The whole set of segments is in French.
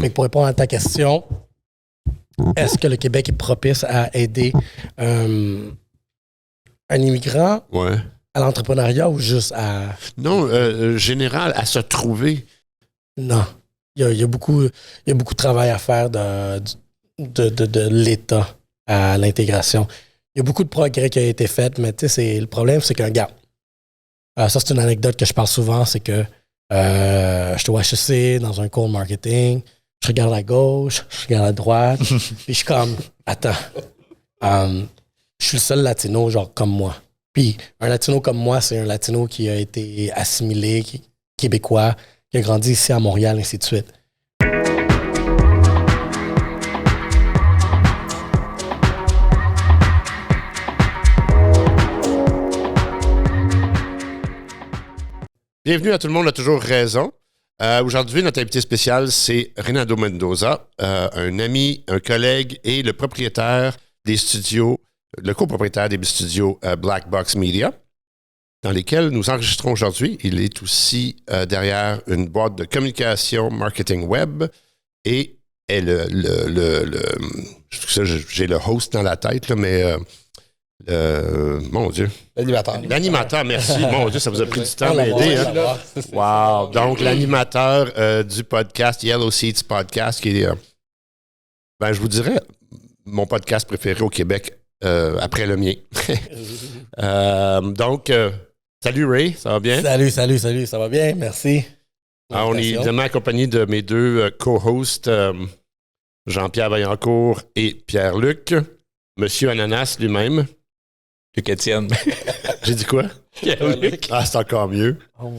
Fait que pour répondre à ta question, est-ce que le Québec est propice à aider un immigrant à l'entrepreneuriat ou juste à... Non, général, à se trouver. Non. Il y a beaucoup de travail à faire de l'État à l'intégration. Il y a beaucoup de progrès qui a été fait, mais le problème, c'est qu'un gars... ça, c'est une anecdote que je parle souvent, c'est que je suis au HEC dans un cours de marketing, je regarde à gauche, je regarde à droite, puis je suis comme, attends, je suis le seul latino genre comme moi. Puis un latino comme moi, c'est un latino qui a été assimilé, québécois, qui a grandi ici à Montréal, ainsi de suite. Bienvenue à Tout le monde a toujours raison. Aujourd'hui, notre invité spécial, c'est Reynaldo Mendoza, un ami, un collègue et le propriétaire des studios, le copropriétaire des studios Black Box Media, dans lesquels nous enregistrons aujourd'hui. Il est aussi derrière une boîte de communication marketing web et est j'ai le host dans la tête, là, mais... mon Dieu. L'animateur, merci. Mon Dieu, ça vous a pris du temps à m'aider. Hein? Wow. Donc, l'animateur du podcast, Yellow Seats Podcast, qui est, je vous dirais, mon podcast préféré au Québec après le mien. Donc, salut Ray, ça va bien? Salut, ça va bien, merci. On est évidemment accompagné de mes deux co-hosts, Jean-Pierre Vaillancourt et Pierre-Luc. Monsieur Ananas lui-même. Luc-Étienne. J'ai dit quoi? Pierre-Luc. Ah, c'est encore mieux. Oh.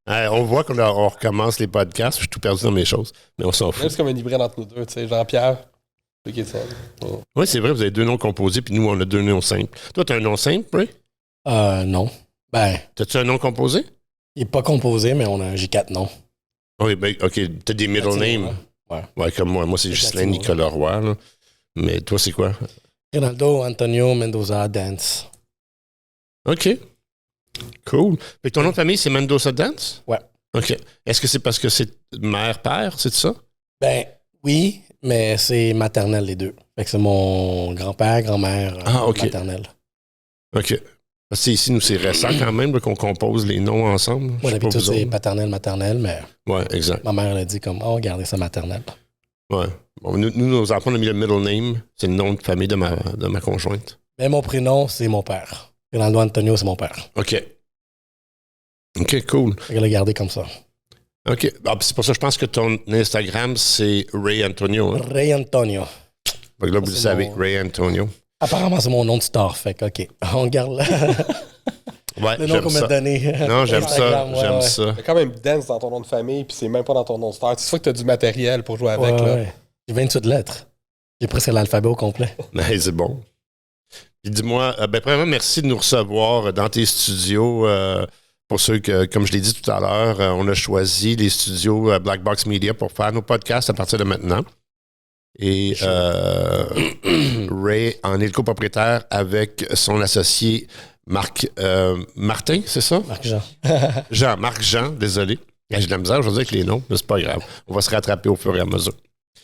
On voit qu'on recommence les podcasts. Je suis tout perdu dans mes choses. Mais on s'en fout. C'est comme un hybride entre nous deux, tu sais, Jean-Pierre, Luc-Étienne. Oh. Oui, c'est vrai, vous avez deux noms composés, puis nous, on a deux noms simples. Toi, tu as un nom simple, oui? Non. T'as-tu un nom composé? Il n'est pas composé, mais j'ai 4 noms. Oui, OK. T'as des middle names. Ouais, comme moi. Moi, c'est Ghislain Nicolas Roy. Là. Mais toi, c'est quoi? Reynaldo Antonio Mendoza Dance. OK. Cool. Fait que ton nom de famille, c'est Mendoza Dance? Ouais. OK. Est-ce que c'est parce que c'est mère-père, c'est ça? Oui, mais c'est maternel les deux. Fait que c'est mon grand-père, grand-mère maternelle. OK. Parce que ici, nous, c'est récent quand même là, qu'on compose les noms ensemble. Moi, d'habitude, c'est paternelle, maternelle, mais ouais, exact. Ma mère, elle a dit comme, regardez ça maternelle. Ouais. Bon, nous, nos enfants, on a mis le middle name. C'est le nom de famille de ma conjointe. Mais mon prénom, c'est mon père. Reynaldo Antonio, c'est mon père. OK. OK, cool. Je l'ai gardé comme ça. OK. C'est pour ça que je pense que ton Instagram, c'est Ray Antonio. Hein? Ray Antonio. Donc là, vous le savez, Ray Antonio. Apparemment, c'est mon nom de star. Fait que, OK, on garde le nom qu'on m'a donné. Non, j'aime ça. J'aime ça. Il y a quand même Dance dans ton nom de famille, puis c'est même pas dans ton nom de star. Tu sais que tu as du matériel pour jouer avec. Là. Ouais. J'ai 28 lettres. J'ai presque l'alphabet au complet. Mais c'est bon. Puis dis-moi, premièrement, merci de nous recevoir dans tes studios. Pour ceux que, comme je l'ai dit tout à l'heure, on a choisi les studios Black Box Media pour faire nos podcasts à partir de maintenant. Et Ray en est le copropriétaire avec son associé Martin, c'est ça? Marc Jean, désolé. J'ai de la misère aujourd'hui avec les noms, mais c'est pas grave. On va se rattraper au fur et à mesure.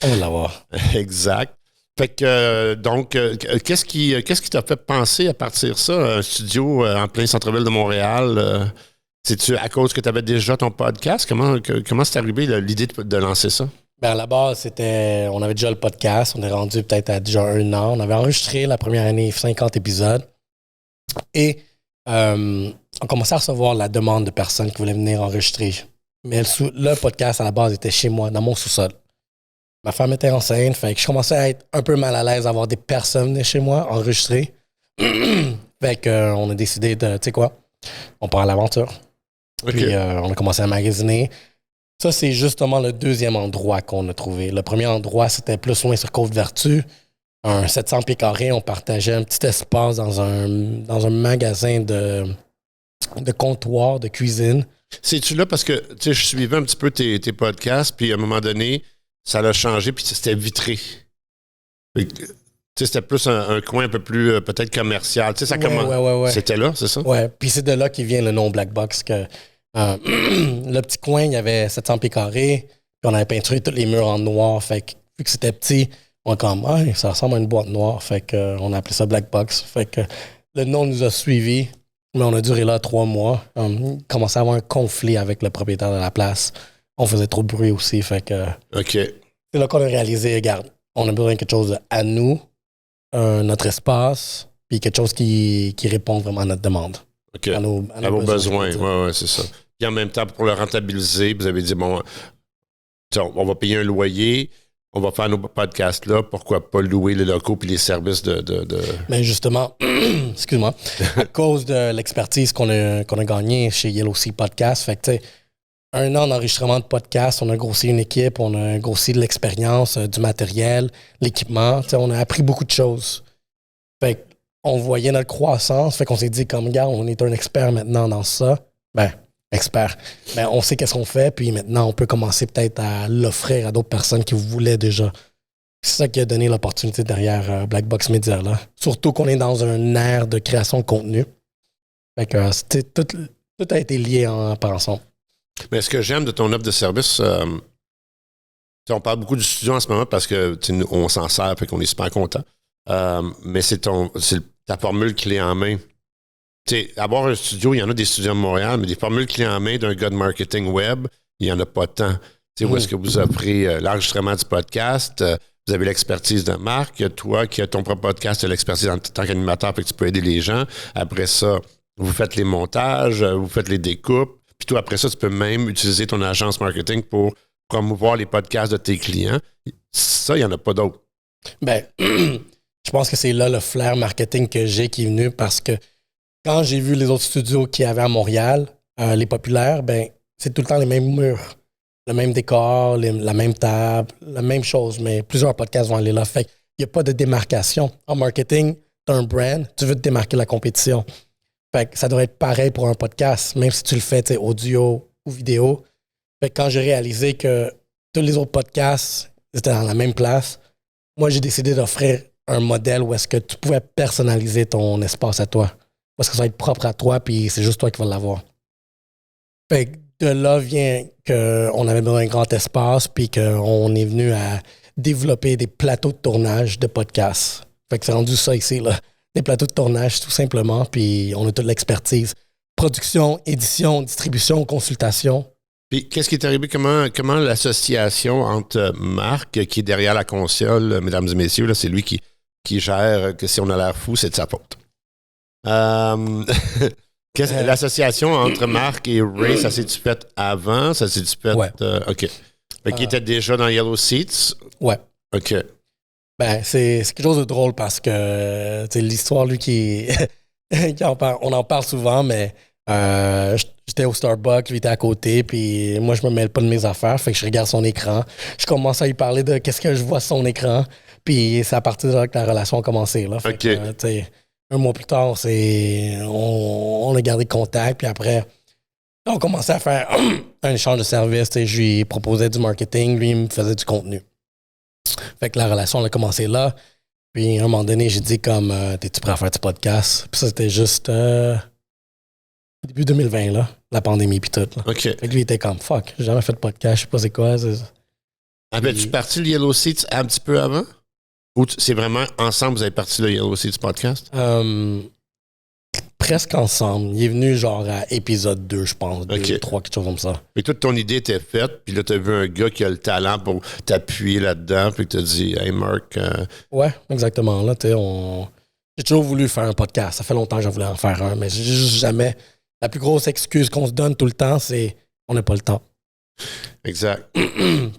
On va l'avoir. Exact. Fait que, donc, qu'est-ce qui t'a fait penser à partir de ça, un studio en plein centre-ville de Montréal? C'est-tu à cause que tu avais déjà ton podcast? Comment c'est arrivé l'idée de lancer ça? À la base, on avait déjà le podcast. On est rendu peut-être à déjà 1 an. On avait enregistré la première année 50 épisodes. Et on commençait à recevoir la demande de personnes qui voulaient venir enregistrer. Mais le podcast, à la base, était chez moi, dans mon sous-sol. Ma femme était enceinte, fait que je commençais à être un peu mal à l'aise d'avoir des personnes venir chez moi enregistrer. Fait qu'on a décidé de, tu sais quoi, on part à l'aventure. Okay. Puis on a commencé à magasiner. Ça, c'est justement le deuxième endroit qu'on a trouvé. Le premier endroit, c'était plus loin sur Côte-Vertu. Un 700 pieds carrés, on partageait un petit espace dans un magasin de comptoir, de cuisine. C'est-tu là parce que, tu sais, je suivais un petit peu tes podcasts, puis à un moment donné, ça l'a changé, puis c'était vitré. Tu sais, c'était plus un coin un peu plus, peut-être commercial. Tu sais, ça ouais. C'était là, c'est ça? Ouais, puis c'est de là qu'il vient le nom Black Box, que le petit coin, il y avait 700 pieds carrés. Puis on avait peinturé tous les murs en noir. Fait que, vu que c'était petit, on comme, ça ressemble à une boîte noire. Fait que, on a appelé ça Black Box. Fait que le nom nous a suivis. Mais on a duré là 3 mois. On commençait à avoir un conflit avec le propriétaire de la place. On faisait trop de bruit aussi. Fait que OK. c'est là qu'on a réalisé, regarde, on a besoin de quelque chose à nous, notre espace, puis quelque chose qui répond vraiment à notre demande. OK. À vos besoins. Oui, c'est ça. Puis en même temps, pour le rentabiliser, vous avez dit, bon, on va payer un loyer, on va faire nos podcasts là, pourquoi pas louer les locaux puis les services de... Mais justement, excuse-moi, à cause de l'expertise qu'on a gagnée chez Yellow Sea Podcast, fait que, tu sais, 1 an d'enregistrement de podcast, on a grossi une équipe, on a grossi de l'expérience, du matériel, l'équipement, tu sais, on a appris beaucoup de choses. Fait qu'on voyait notre croissance, fait qu'on s'est dit, comme, gars, on est un expert maintenant dans ça. Ben, expert. Ben, on sait qu'est-ce qu'on fait, puis maintenant, on peut commencer peut-être à l'offrir à d'autres personnes qui voulaient déjà. C'est ça qui a donné l'opportunité derrière Black Box Media, là. Surtout qu'on est dans un ère de création de contenu. Fait que tout a été lié par ensemble. Mais ce que j'aime de ton offre de service, on parle beaucoup du studio en ce moment parce que on s'en sert, fait qu'on est super content. Mais c'est ta formule clé en main. T'sais, avoir un studio, il y en a des studios à Montréal, mais des formules clés en main d'un gars de marketing web, il n'y en a pas tant. Où est-ce que vous offrez l'enregistrement du podcast, vous avez l'expertise de marque, toi qui as ton propre podcast, tu as l'expertise en tant qu'animateur, fait que tu peux aider les gens. Après ça, vous faites les montages, vous faites les découpes, puis toi, après ça, tu peux même utiliser ton agence marketing pour promouvoir les podcasts de tes clients. Ça, il n'y en a pas d'autres. Ben, je pense que c'est là le flair marketing que j'ai qui est venu parce que quand j'ai vu les autres studios qu'il y avait à Montréal, les populaires, ben, c'est tout le temps les mêmes murs, le même décor, la même table, la même chose, mais plusieurs podcasts vont aller là. Fait qu'il n'y a pas de démarcation. En marketing, tu as un brand, tu veux te démarquer de la compétition. Fait que ça devrait être pareil pour un podcast, même si tu le fais audio ou vidéo. Fait que quand j'ai réalisé que tous les autres podcasts étaient dans la même place, moi, j'ai décidé d'offrir un modèle où est-ce que tu pouvais personnaliser ton espace à toi. Parce que ça va être propre à toi, puis c'est juste toi qui vas l'avoir. Fait que de là vient qu'on avait besoin d'un grand espace, puis qu'on est venu à développer des plateaux de tournage de podcasts. Fait que c'est rendu ça ici, là. Des plateaux de tournage, tout simplement, puis on a toute l'expertise. Production, édition, distribution, consultation. Puis, qu'est-ce qui est arrivé? Comment l'association entre Marc, qui est derrière la console, mesdames et messieurs, là, c'est lui qui gère, que si on a l'air fou, c'est de sa faute. L'association entre Marc et Ray, ça s'est-tu fait avant? Ça s'est-tu fait... Ouais. OK. Fait qu'il était déjà dans Yellow Seats? Ouais. OK. Ben, c'est quelque chose de drôle parce que l'histoire, lui, on en parle souvent, mais j'étais au Starbucks, lui était à côté, puis moi, je me mêle pas de mes affaires, fait que je regarde son écran. Je commence à lui parler de qu'est-ce que je vois sur son écran, puis c'est à partir de là que la relation a commencé. Là. Fait que, 1 mois plus tard, on a gardé contact, puis après, on commençait à faire un échange de services. Je lui proposais du marketing, lui, il me faisait du contenu. Fait que la relation, elle a commencé là. Puis, à un moment donné, j'ai dit comme, t'es-tu prêt à faire du podcast? Puis ça, c'était juste début 2020, là, la pandémie puis tout. Là. OK. Fait que lui, il était comme, fuck, j'ai jamais fait de podcast, je sais pas c'est quoi. Avais-tu parti le Yellow Seats un petit peu avant? Ou c'est vraiment ensemble, vous avez parti le Yellow Seats podcast? Presque ensemble. Il est venu genre à épisode 2, je pense. 2, 3, quelque chose comme ça. Et toute ton idée était faite, puis là, t'as vu un gars qui a le talent pour t'appuyer là-dedans, puis t'as dit, hey Marc. Ouais, exactement. Là, j'ai toujours voulu faire un podcast. Ça fait longtemps que j'en voulais en faire un, mais j'ai juste jamais. La plus grosse excuse qu'on se donne tout le temps, c'est on n'a pas le temps. Exact.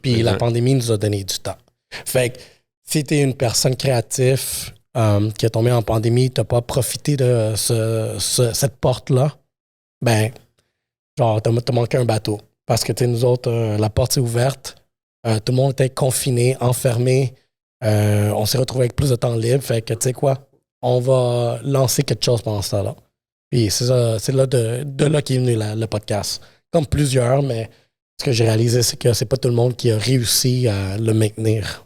Puis la pandémie nous a donné du temps. Fait que si t'es une personne créative qui est tombée en pandémie, t'as pas profité de cette porte-là, ben, genre, t'as manqué un bateau. Parce que, nous autres, la porte s'est ouverte, tout le monde était confiné, enfermé, on s'est retrouvé avec plus de temps libre, fait que, tu sais quoi, on va lancer quelque chose pendant ce temps-là. Puis c'est là de là qu'est venu le podcast. Comme plusieurs, mais ce que j'ai réalisé, c'est que c'est pas tout le monde qui a réussi à le maintenir.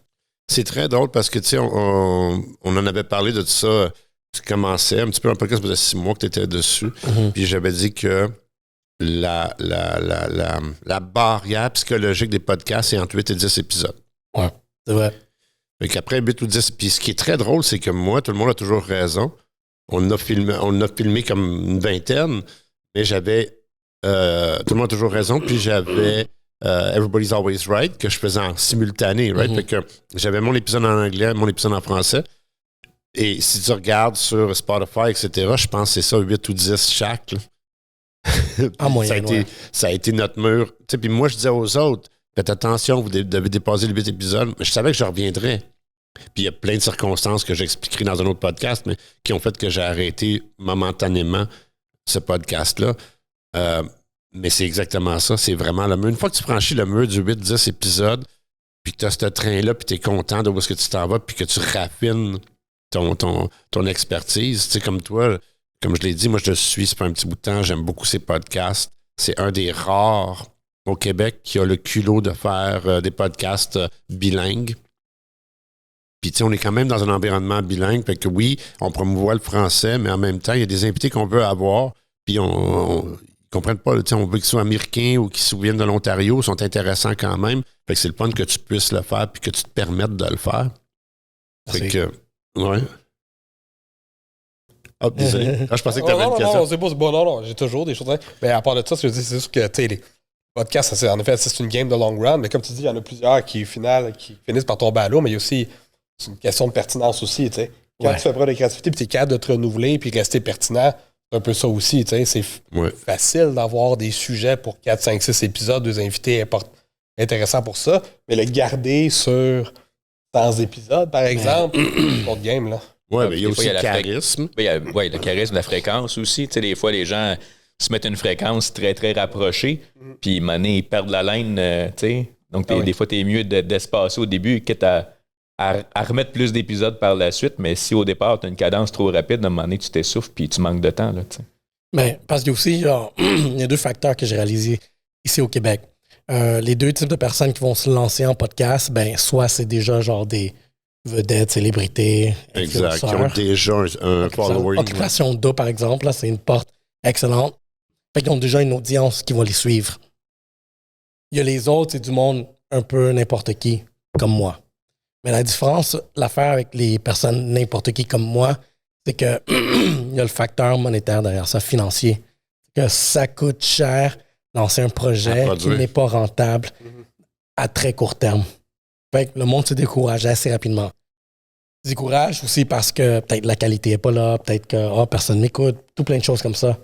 C'est très drôle parce que, tu sais, on en avait parlé de tout ça. Tu commençais un petit peu un podcast, ça faisait 6 mois que tu étais dessus. Mm-hmm. Puis j'avais dit que la barrière psychologique des podcasts, c'est entre 8 et 10 épisodes. Ouais, c'est vrai. Fait qu'après 8 ou 10, puis ce qui est très drôle, c'est que moi, tout le monde a toujours raison. On a filmé comme une vingtaine, mais j'avais tout le monde a toujours raison, puis j'avais Everybody's Always Right, que je faisais en simultané, right? Fait que j'avais mon épisode en anglais, mon épisode en français. Et si tu regardes sur Spotify, etc., je pense que c'est ça, 8 ou 10 chaque. Ça a été notre mur. Puis moi, je disais aux autres, faites attention, vous devez dépasser les 8 épisodes. Je savais que je reviendrais. Puis il y a plein de circonstances que j'expliquerai dans un autre podcast, mais qui ont fait que j'ai arrêté momentanément ce podcast-là. Mais c'est exactement ça. C'est vraiment le mur. Une fois que tu franchis le mur du 8-10 épisodes, puis que tu as ce train-là, puis tu es content de où est-ce que tu t'en vas, puis que tu raffines ton expertise. Tu sais, comme toi, comme je l'ai dit, moi, je te suis, ça fait un petit bout de temps. J'aime beaucoup ces podcasts. C'est un des rares au Québec qui a le culot de faire des podcasts bilingues. Puis, tu sais, on est quand même dans un environnement bilingue. Fait que oui, on promouvoit le français, mais en même temps, il y a des invités qu'on veut avoir. Puis, ils comprennent pas. On veut qu'ils soient américains ou qu'ils viennent de l'Ontario. Ils sont intéressants quand même. Fait que c'est le fun que tu puisses le faire puis que tu te permettes de le faire. Fait que, ouais. Ah, désolé. Ah, je pensais que tu avais une question. Non, c'est bon. Non, j'ai toujours des choses. Mais à part de ça, je dis, c'est sûr que, tu sais, les podcasts, en effet, c'est une game de long run. Mais comme tu dis, il y en a plusieurs qui finissent par tomber à l'eau. Mais il y a aussi, c'est une question de pertinence aussi, tu sais. Quand tu fais preuve de créativité, puis tu es capable de te renouveler, puis rester pertinent, c'est un peu ça aussi, tu sais. C'est facile d'avoir des sujets pour 4, 5, 6 épisodes, des invités intéressants pour ça. Mais le garder sur 100 épisodes, par exemple, c'est pas de game, là. Oui, mais il y a aussi le charisme. Oui, le charisme, la fréquence aussi. Tu sais, des fois, les gens se mettent une fréquence très, très rapprochée, puis à un moment donné, ils perdent la laine, tu sais. Donc, des fois, t'es mieux d'espacer au début, quitte à remettre plus d'épisodes par la suite, mais si au départ, tu as une cadence trop rapide, à un moment donné, tu t'essouffles, puis tu manques de temps, là, tu sais. Mais parce qu'il y a aussi, genre, il y a 2 facteurs que j'ai réalisés ici au Québec. Les 2 types de personnes qui vont se lancer en podcast, ben, soit c'est déjà genre des vedettes, célébrités. Exact, qui ont déjà un following. Occupation d'eau, par exemple, là, c'est une porte excellente. Fait qu'ils ont déjà une audience qui va les suivre. Il y a les autres, c'est du monde un peu n'importe qui, comme moi. Mais la différence, l'affaire avec les personnes n'importe qui comme moi, c'est que il y a le facteur monétaire derrière ça, financier. Que ça coûte cher lancer un projet qui n'est pas rentable à très court terme. Fait que le monde se décourage assez rapidement. Se décourage aussi parce que peut-être la qualité n'est pas là, peut-être que personne m'écoute, tout plein de choses comme ça.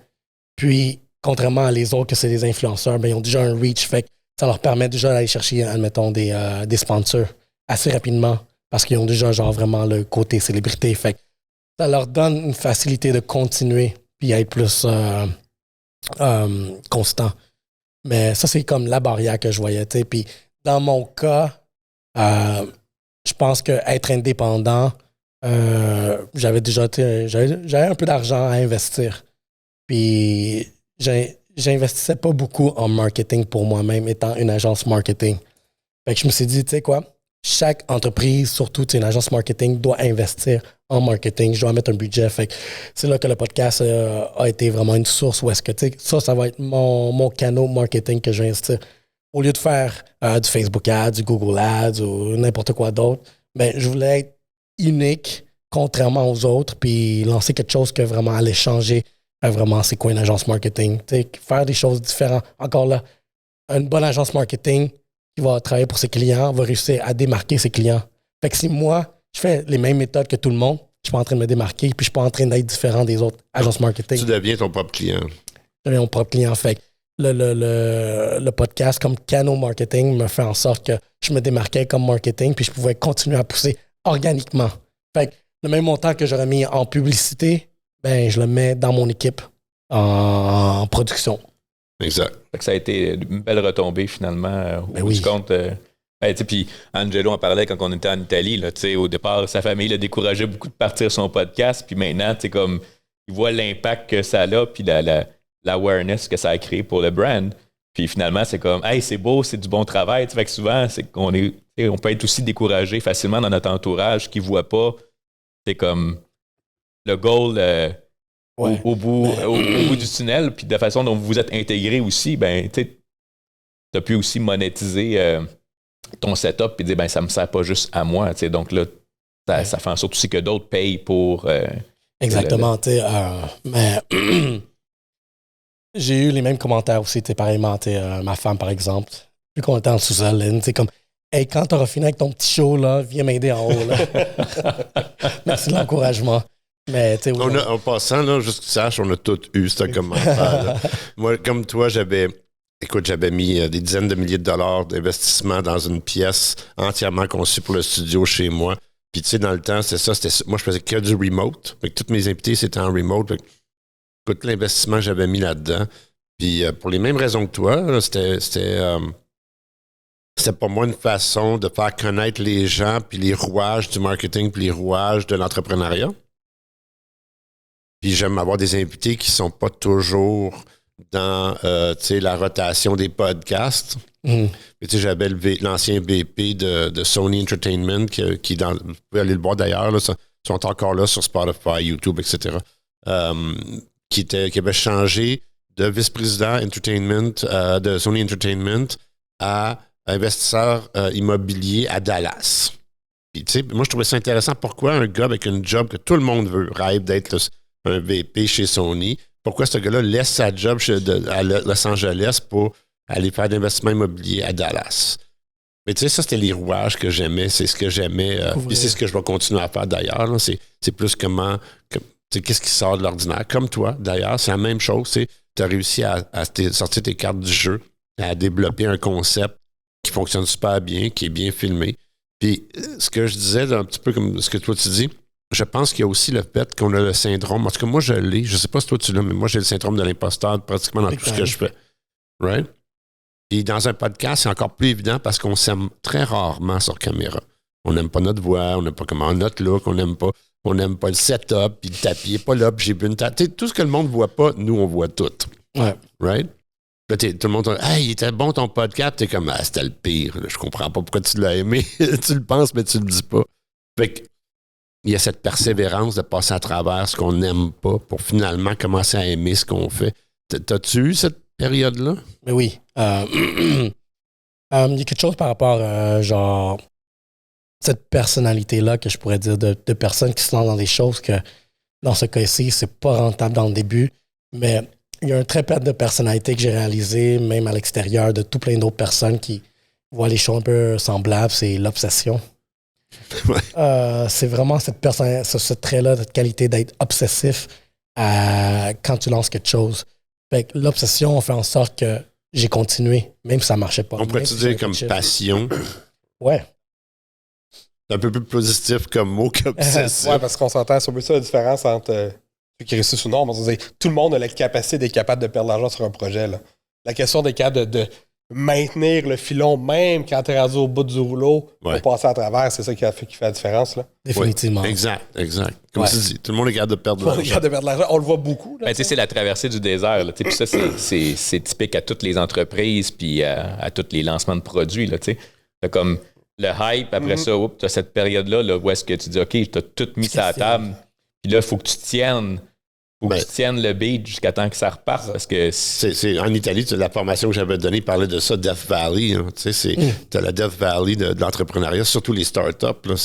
Puis, contrairement à les autres, que c'est des influenceurs, ben, ils ont déjà un reach, fait que ça leur permet déjà d'aller chercher, admettons, des sponsors assez rapidement parce qu'ils ont déjà genre vraiment le côté célébrité. Fait que ça leur donne une facilité de continuer puis être plus constant. Mais ça, c'est comme la barrière que je voyais. T'sais. Puis dans mon cas, je pense qu'être indépendant, j'avais un peu d'argent à investir. Puis j'investissais pas beaucoup en marketing pour moi-même, étant une agence marketing. Fait que je me suis dit, tu sais quoi, chaque entreprise, surtout une agence marketing, doit investir en marketing. Je dois mettre un budget. Fait que c'est là que le podcast a été vraiment une source où est-ce que, tu sais, ça va être mon canal marketing que je vais investir. Au lieu de faire du Facebook Ads, du Google Ads ou n'importe quoi d'autre, ben, je voulais être unique, contrairement aux autres, puis lancer quelque chose que vraiment allait changer vraiment c'est quoi une agence marketing. T'sais, faire des choses différentes. Encore là, une bonne agence marketing qui va travailler pour ses clients va réussir à démarquer ses clients. Fait que si moi, je fais les mêmes méthodes que tout le monde, je suis pas en train de me démarquer, puis je suis pas en train d'être différent des autres agences marketing. Tu deviens ton propre client. Je deviens mon propre client. Fait que le podcast comme canal marketing me fait en sorte que je me démarquais comme marketing, puis je pouvais continuer à pousser organiquement. Fait que le même montant que j'aurais mis en publicité, ben, je le mets dans mon équipe en production. Exact. Fait que ça a été une belle retombée finalement. Ben au oui. compte. Puis Angelo en parlait quand on était en Italie. Là, au départ, sa famille l'a découragé beaucoup de partir son podcast. Puis maintenant, comme il voit l'impact que ça a, puis l'awareness que ça a créé pour le brand. Puis finalement, c'est comme, hey, c'est beau, c'est du bon travail. Fait que souvent, c'est qu'on on peut être aussi découragé facilement dans notre entourage qui ne voit pas. C'est comme le goal Ouais. au bout du tunnel, puis de la façon dont vous vous êtes intégré aussi, ben, tu as pu aussi monétiser ton setup et dire, ben, ça me sert pas juste à moi. Donc là, ça fait en sorte aussi que d'autres payent pour. Exactement. Mais j'ai eu les mêmes commentaires aussi, pareillement. Ma femme, par exemple, plus qu'on était en sous-sol, comme, hey, quand t'auras fini avec ton petit show, là, viens m'aider en haut. Là. Merci de l'encouragement. Mais, en passant, là, juste que tu saches, on a tous eu ce commentaire. Moi, comme toi, j'avais mis des dizaines de milliers de dollars d'investissement dans une pièce entièrement conçue pour le studio chez moi. Puis, tu sais, dans le temps, moi, je faisais que du remote. Fait que tous mes invités, c'était en remote. Fait que, écoute, l'investissement que j'avais mis là-dedans. Puis, pour les mêmes raisons que toi, là, c'était pour moi une façon de faire connaître les gens, puis les rouages du marketing, puis les rouages de l'entrepreneuriat. Puis j'aime avoir des invités qui sont pas toujours dans la rotation des podcasts. Mais j'avais l'ancien VP de Sony Entertainment qui vous pouvez aller le voir d'ailleurs, là, sont encore là sur Spotify, YouTube, etc. Qui avait changé de vice-président entertainment de Sony Entertainment à investisseur immobilier à Dallas. Puis, moi, je trouvais ça intéressant. Pourquoi un gars avec une job que tout le monde rêve d'être un VP chez Sony, pourquoi ce gars-là laisse sa job à Los Angeles pour aller faire de l'investissement immobilier à Dallas? Mais tu sais, ça, c'était les rouages que j'aimais. C'est ce que j'aimais. Et c'est ce que je vais continuer à faire d'ailleurs. Là. C'est plus qu'est-ce qui sort de l'ordinaire. Comme toi, d'ailleurs, c'est la même chose. Tu as réussi à sortir tes cartes du jeu, à développer un concept qui fonctionne super bien, qui est bien filmé. Puis, ce que je disais, un petit peu comme ce que toi tu dis, je pense qu'il y a aussi le fait qu'on a le syndrome. Parce que moi, je l'ai. Je ne sais pas si toi tu l'as, mais moi, j'ai le syndrome de l'imposteur pratiquement dans tout ce que je fais. Right? Puis dans un podcast, c'est encore plus évident parce qu'on s'aime très rarement sur caméra. On n'aime pas notre voix, on n'aime pas comment notre look, on n'aime pas le setup, puis le tapis n'est pas là, puis j'ai bu une table. Tout ce que le monde ne voit pas, nous, on voit tout. Ouais. Right? Là, tout le monde dit « Hey, il était bon ton podcast. » T'es comme « Ah, c'était le pire. Je comprends pas pourquoi tu l'as aimé. » Tu le penses, mais tu le dis pas. Fait que, il y a cette persévérance de passer à travers ce qu'on n'aime pas pour finalement commencer à aimer ce qu'on fait. T'as-tu eu cette période-là? Mais oui. Il y a quelque chose par rapport genre cette personnalité-là que je pourrais dire de personnes qui se lancent dans des choses que dans ce cas-ci, c'est pas rentable dans le début, mais il y a un trait de personnalité que j'ai réalisé, même à l'extérieur, de tout plein d'autres personnes qui voient les choses un peu semblables, c'est l'obsession. Ouais. C'est vraiment ce trait-là, cette qualité d'être obsessif quand tu lances quelque chose. Fait que l'obsession fait en sorte que j'ai continué, même si ça marchait pas. On pourrait-tu dire comme passion? Ouais. C'est un peu plus positif comme mot qu'obsessif. Ouais, parce qu'on s'entend sur ça, la différence entre ceux qui réussissent ou non. Tout le monde a la capacité d'être capable de perdre de l'argent sur un projet. Là. La question d'être capable de maintenir le filon, même quand tu es rendu au bout du rouleau, pour passer à travers, c'est ça qui fait la différence. Là. Définitivement. Ouais, exact. Comme tu dis, tout le monde est capable de perdre de l'argent. On le voit beaucoup. Là, c'est la traversée du désert. Puis ça, c'est typique à toutes les entreprises puis à tous les lancements de produits. Là, comme le hype, après ça, tu as cette période-là là, où est-ce que tu dis, OK, tu as tout mis sur la table, puis là, il faut que tu tiennes. Que tu tiennes le beat jusqu'à temps que ça reparte. Parce que c'est en Italie, la formation que j'avais donnée parlait de ça, Death Valley. Hein, t'as la Death Valley de l'entrepreneuriat, surtout les startups. Là,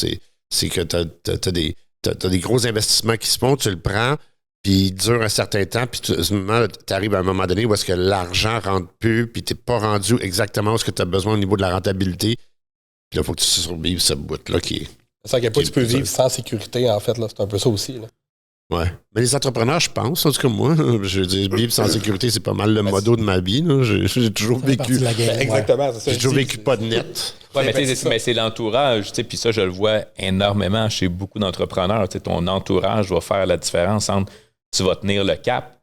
c'est que t'as des gros investissements qui se font, tu le prends, puis il dure un certain temps, puis tu arrives à un moment donné où est-ce que l'argent rentre plus, puis t'es pas rendu exactement où est-ce que tu as besoin au niveau de la rentabilité. Puis là, il faut que tu survives ce bout-là qui est... C'est à quel point tu peux vivre sans sécurité, en fait. Là, c'est un peu ça aussi. Là. Ouais. Mais les entrepreneurs, je pense, en tout cas moi, je veux dire, vivre sans sécurité, c'est pas mal le motto de ma vie. Là. J'ai toujours vécu. Exactement, c'est ça. J'ai toujours vécu pas de net. Oui, mais c'est l'entourage, puis ça, je le vois énormément chez beaucoup d'entrepreneurs. Ton entourage va faire la différence entre tu vas tenir le cap,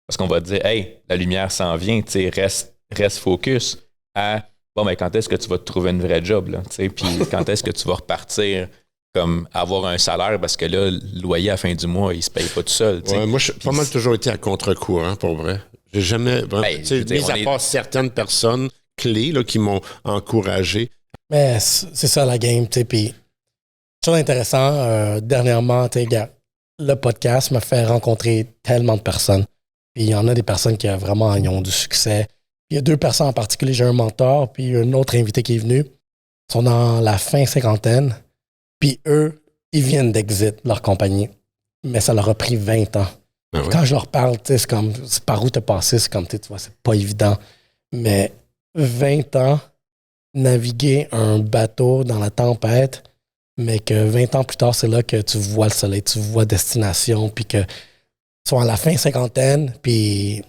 parce qu'on va te dire, hey, la lumière s'en vient, reste focus à bon, mais quand est-ce que tu vas te trouver une vraie job, là, puis quand est-ce que tu vas repartir comme avoir un salaire parce que là, le loyer à la fin du mois, il se paye pas tout seul. Ouais, moi, j'ai pas mal toujours été à contre-courant, pour vrai. J'ai jamais vraiment. Mis à part certaines personnes clés là, qui m'ont encouragé. Mais c'est ça la game, tu sais. Puis, chose intéressant, dernièrement, tu sais, le podcast m'a fait rencontrer tellement de personnes. Puis il y en a des personnes qui vraiment ils ont du succès. Il y a 2 personnes en particulier, j'ai un mentor, puis un autre invité qui est venu. Ils sont dans la fin cinquantaine. Puis eux, ils viennent d'exit leur compagnie. Mais ça leur a pris 20 ans. Ah ouais? Quand je leur parle, c'est comme, c'est par où t'as passé, c'est comme, tu vois, c'est pas évident. Mais 20 ans, naviguer un bateau dans la tempête, mais que 20 ans plus tard, c'est là que tu vois le soleil, tu vois destination, puis que ils sont à la fin cinquantaine, puis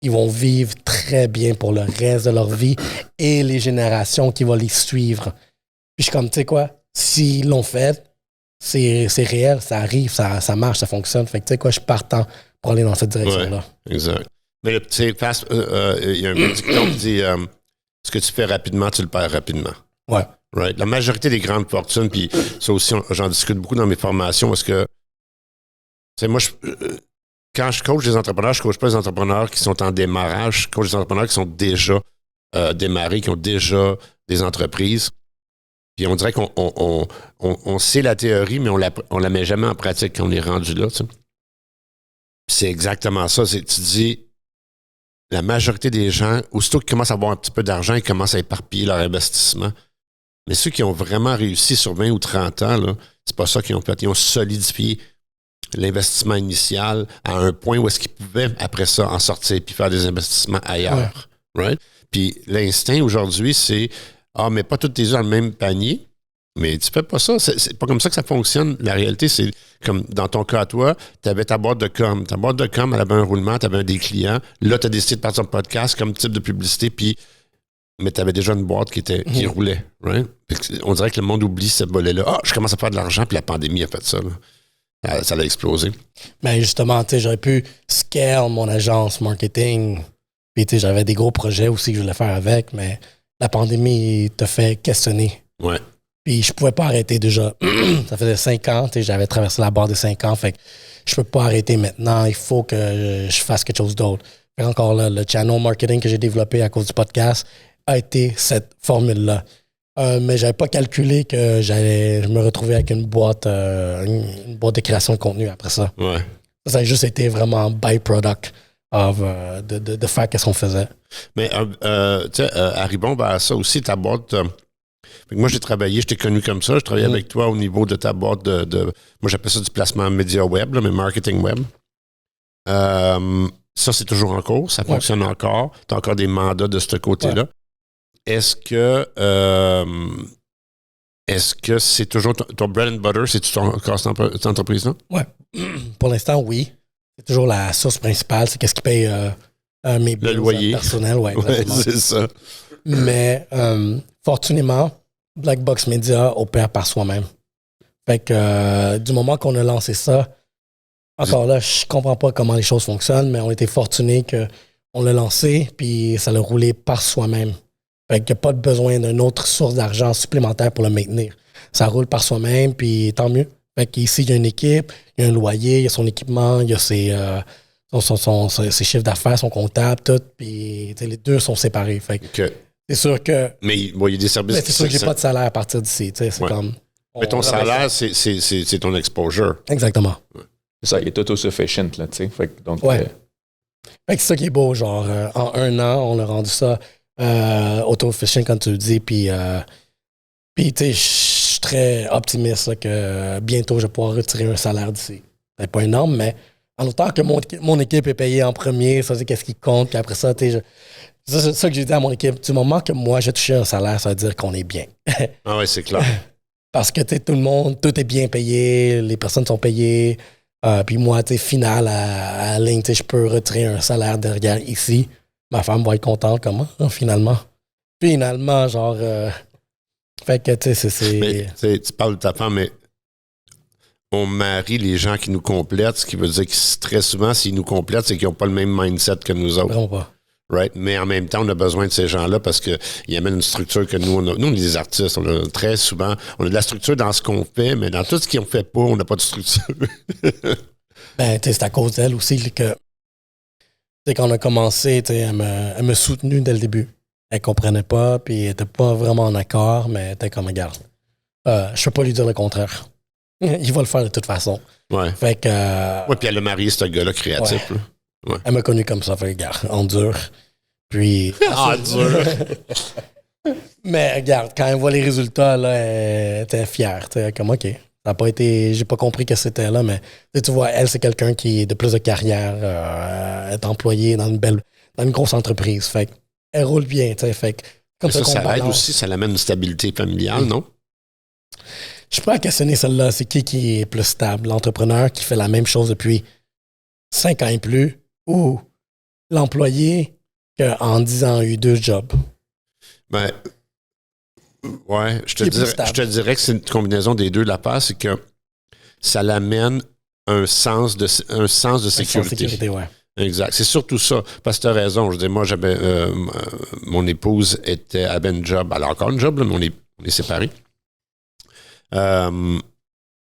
ils vont vivre très bien pour le reste de leur vie et les générations qui vont les suivre. Puis je suis comme, tu sais quoi, s'ils l'ont fait, c'est réel, ça arrive, ça marche, ça fonctionne. Fait que tu sais quoi, je suis partant pour aller dans cette direction-là. Ouais, exact. Mais tu sais, il y a un dicton qui dit ce que tu fais rapidement, tu le perds rapidement. Ouais. Right? La majorité des grandes fortunes, puis ça aussi, j'en discute beaucoup dans mes formations, parce que, tu sais, moi, quand je coach des entrepreneurs, je coach pas des entrepreneurs qui sont en démarrage, je coach des entrepreneurs qui sont déjà démarrés, qui ont déjà des entreprises. Puis on dirait qu'on sait la théorie, mais on la met jamais en pratique quand on est rendu là. Tu sais. C'est exactement ça. Tu dis, la majorité des gens, aussitôt qu'ils commencent à avoir un petit peu d'argent, ils commencent à éparpiller leur investissement. Mais ceux qui ont vraiment réussi sur 20 ou 30 ans, là, c'est pas ça qu'ils ont fait. Ils ont solidifié l'investissement initial à un point où est-ce qu'ils pouvaient, après ça, en sortir puis faire des investissements ailleurs. Ouais. Right? Puis l'instinct aujourd'hui, c'est mais pas toutes tes œufs dans le même panier. Mais tu fais pas ça. C'est pas comme ça que ça fonctionne. La réalité, c'est comme dans ton cas à toi, tu avais ta boîte de com. Ta boîte de com, elle avait un roulement, tu avais des clients. Là, tu as décidé de partir un podcast comme type de publicité, mais tu avais déjà une boîte qui roulait. Right? On dirait que le monde oublie ce volet-là. Je commence à faire de l'argent, puis la pandémie a fait ça. Là. Ça a explosé. Mais justement, tu sais, j'aurais pu scale mon agence marketing. Puis, tu sais, j'avais des gros projets aussi que je voulais faire avec, mais la pandémie te fait questionner. Ouais. Puis je pouvais pas arrêter déjà. Ça faisait 5 ans, j'avais traversé la barre des 5 ans, fait que je peux pas arrêter maintenant. Il faut que je fasse quelque chose d'autre. Fait encore là, le channel marketing que j'ai développé à cause du podcast a été cette formule-là. Mais j'avais pas calculé que j'allais me retrouver avec une boîte de création de contenu après ça. Ouais. Ça a juste été vraiment byproduct de faire qu'est-ce qu'on faisait. Mais, tu sais, arrivons vers ça aussi, ta boîte. Moi, j'ai travaillé, je t'ai connu comme ça. Je travaillais avec toi au niveau de ta boîte moi, j'appelle ça du placement média web, là, mais marketing web. Ça, c'est toujours en cours. Ça fonctionne encore. Tu as encore des mandats de ce côté-là. Ouais. Est-ce que c'est toujours ton bread and butter, c'est encore cette entreprise-là? Oui. Pour l'instant, oui. C'est toujours la source principale. C'est qu'est-ce qui paye mes bills personnels. Ouais, c'est ça. Mais fortunément, Black Box Media opère par soi-même. Fait que du moment qu'on a lancé ça, encore là, je comprends pas comment les choses fonctionnent, mais on était fortunés qu'on l'a lancé, puis ça l'a roulé par soi-même. Fait qu'il n'y a pas besoin d'une autre source d'argent supplémentaire pour le maintenir. Ça roule par soi-même, puis tant mieux. Fait qu'ici, il y a une équipe, il y a un loyer, il y a son équipement, il y a ses chiffres d'affaires, son comptable, tout, puis les deux sont séparés. Fait que c'est sûr que... Mais il y a des services... C'est sûr que j'ai pas de salaire à partir d'ici. C'est comme... Mais ton salaire, c'est ton exposure. Exactement. Ouais. C'est ça, il est auto-sufficient, là, tu sais. Donc, Fait que c'est ça qui est beau, genre, en 1 an, on a rendu ça auto-sufficient, comme tu le dis, puis tu sais, je suis très optimiste là, que bientôt, je vais pouvoir retirer un salaire d'ici. C'est pas énorme, mais en autant que mon équipe est payée en premier, ça, c'est qu'est-ce qui compte, puis après ça, tu sais, c'est ça que j'ai dit à mon équipe. Du moment que moi, j'ai touché un salaire, ça veut dire qu'on est bien. Ah oui, c'est clair. Parce que tout le monde, tout est bien payé, les personnes sont payées. Puis moi, final, à la ligne, je peux retirer un salaire derrière ici. Ma femme va être contente, comment, finalement. Finalement, genre... fait que, tu sais, c'est... Mais, tu parles de ta femme, mais on marie les gens qui nous complètent, ce qui veut dire que très souvent, s'ils nous complètent, c'est qu'ils n'ont pas le même mindset que nous autres. Vraiment pas. Right? Mais en même temps, on a besoin de ces gens-là parce qu'ils amènent une structure que nous, on a. Nous, on est des artistes. On a très souvent, on a de la structure dans ce qu'on fait, mais dans tout ce qu'on fait pas, on n'a pas de structure. Ben, tu sais, c'est à cause d'elle aussi que, tu sais, quand on a commencé, tu sais, elle m'a soutenu dès le début. Elle comprenait pas, puis elle était pas vraiment en accord, mais elle était comme, regarde, je peux pas lui dire le contraire. Il va le faire de toute façon. Ouais. Fait que. Ouais, puis elle a marié ce gars-là créatif. Ouais. Là. Elle m'a connu comme ça. Fait que, regarde, endure. Puis. Dur. Mais regarde, quand elle voit les résultats, là, elle était fière. Comme, OK. Ça a pas été. J'ai pas compris que c'était là, mais tu vois, elle, c'est quelqu'un qui est de plus de carrière, est employée dans une grosse entreprise. Fait elle roule bien, tu sais. Fait que, comme ça aide aussi, ça l'amène une stabilité familiale, non? Je peux pas questionner celle-là. C'est qui est plus stable? L'entrepreneur qui fait la même chose depuis 5 ans et plus ou l'employé qui, en 10 ans, a eu 2 jobs? Ben, ouais, je te dirais que c'est une combinaison des deux. La part, c'est que ça l'amène un sens de sécurité. Ouais. Exact. C'est surtout ça. Parce que tu as raison. Je dis, moi, mon épouse avait une job. Elle a encore une job, là, mais on est séparés. Elle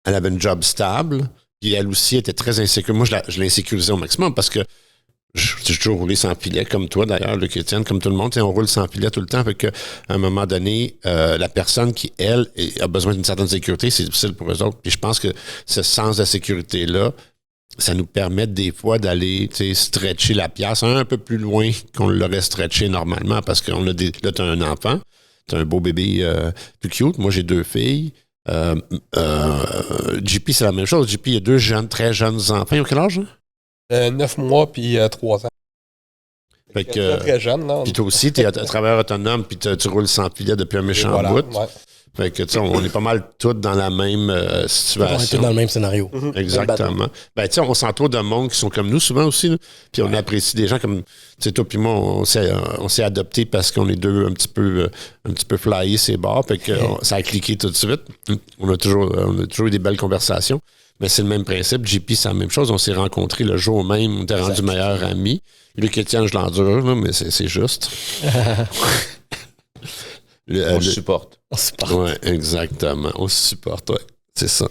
avait une job stable. Puis elle aussi était très insécure. Moi, je l'insécurisais au maximum parce que j'ai toujours roulé sans filet, comme toi d'ailleurs, Luc Étienne, comme tout le monde. On roule sans filet tout le temps. Fait qu'à un moment donné, la personne qui, elle, a besoin d'une certaine sécurité, c'est difficile pour eux autres. Puis je pense que ce sens de sécurité-là, ça nous permet des fois d'aller stretcher la pièce un peu plus loin qu'on l'aurait stretché normalement parce que là, tu as un enfant, tu as un beau bébé tout cute. Moi, j'ai 2 filles. JP, c'est la même chose. JP, il y a 2 très jeunes enfants. Ils ont quel âge? 9 mois puis 3 ans. Fait que, très jeune, là. Puis toi aussi, tu es travailleur autonome puis tu roules sans filet depuis un méchant bout. Ouais. Fait que, tu sais, on est pas mal tous dans la même situation. On est tous dans le même scénario. Exactement. Ben, tu sais, on s'entoure de monde qui sont comme nous souvent aussi. Là. Puis on apprécie des gens comme, tu sais, toi puis moi, on s'est adoptés parce qu'on est deux un petit peu flyés ces bords. Fait que ça a cliqué tout de suite. On a toujours eu des belles conversations. Mais c'est le même principe. JP, c'est la même chose. On s'est rencontrés le jour même. On était rendus meilleurs amis. Luc Étienne, je l'endure, là, mais c'est juste. On se supporte. Oui, exactement. On se supporte, ouais. C'est ça.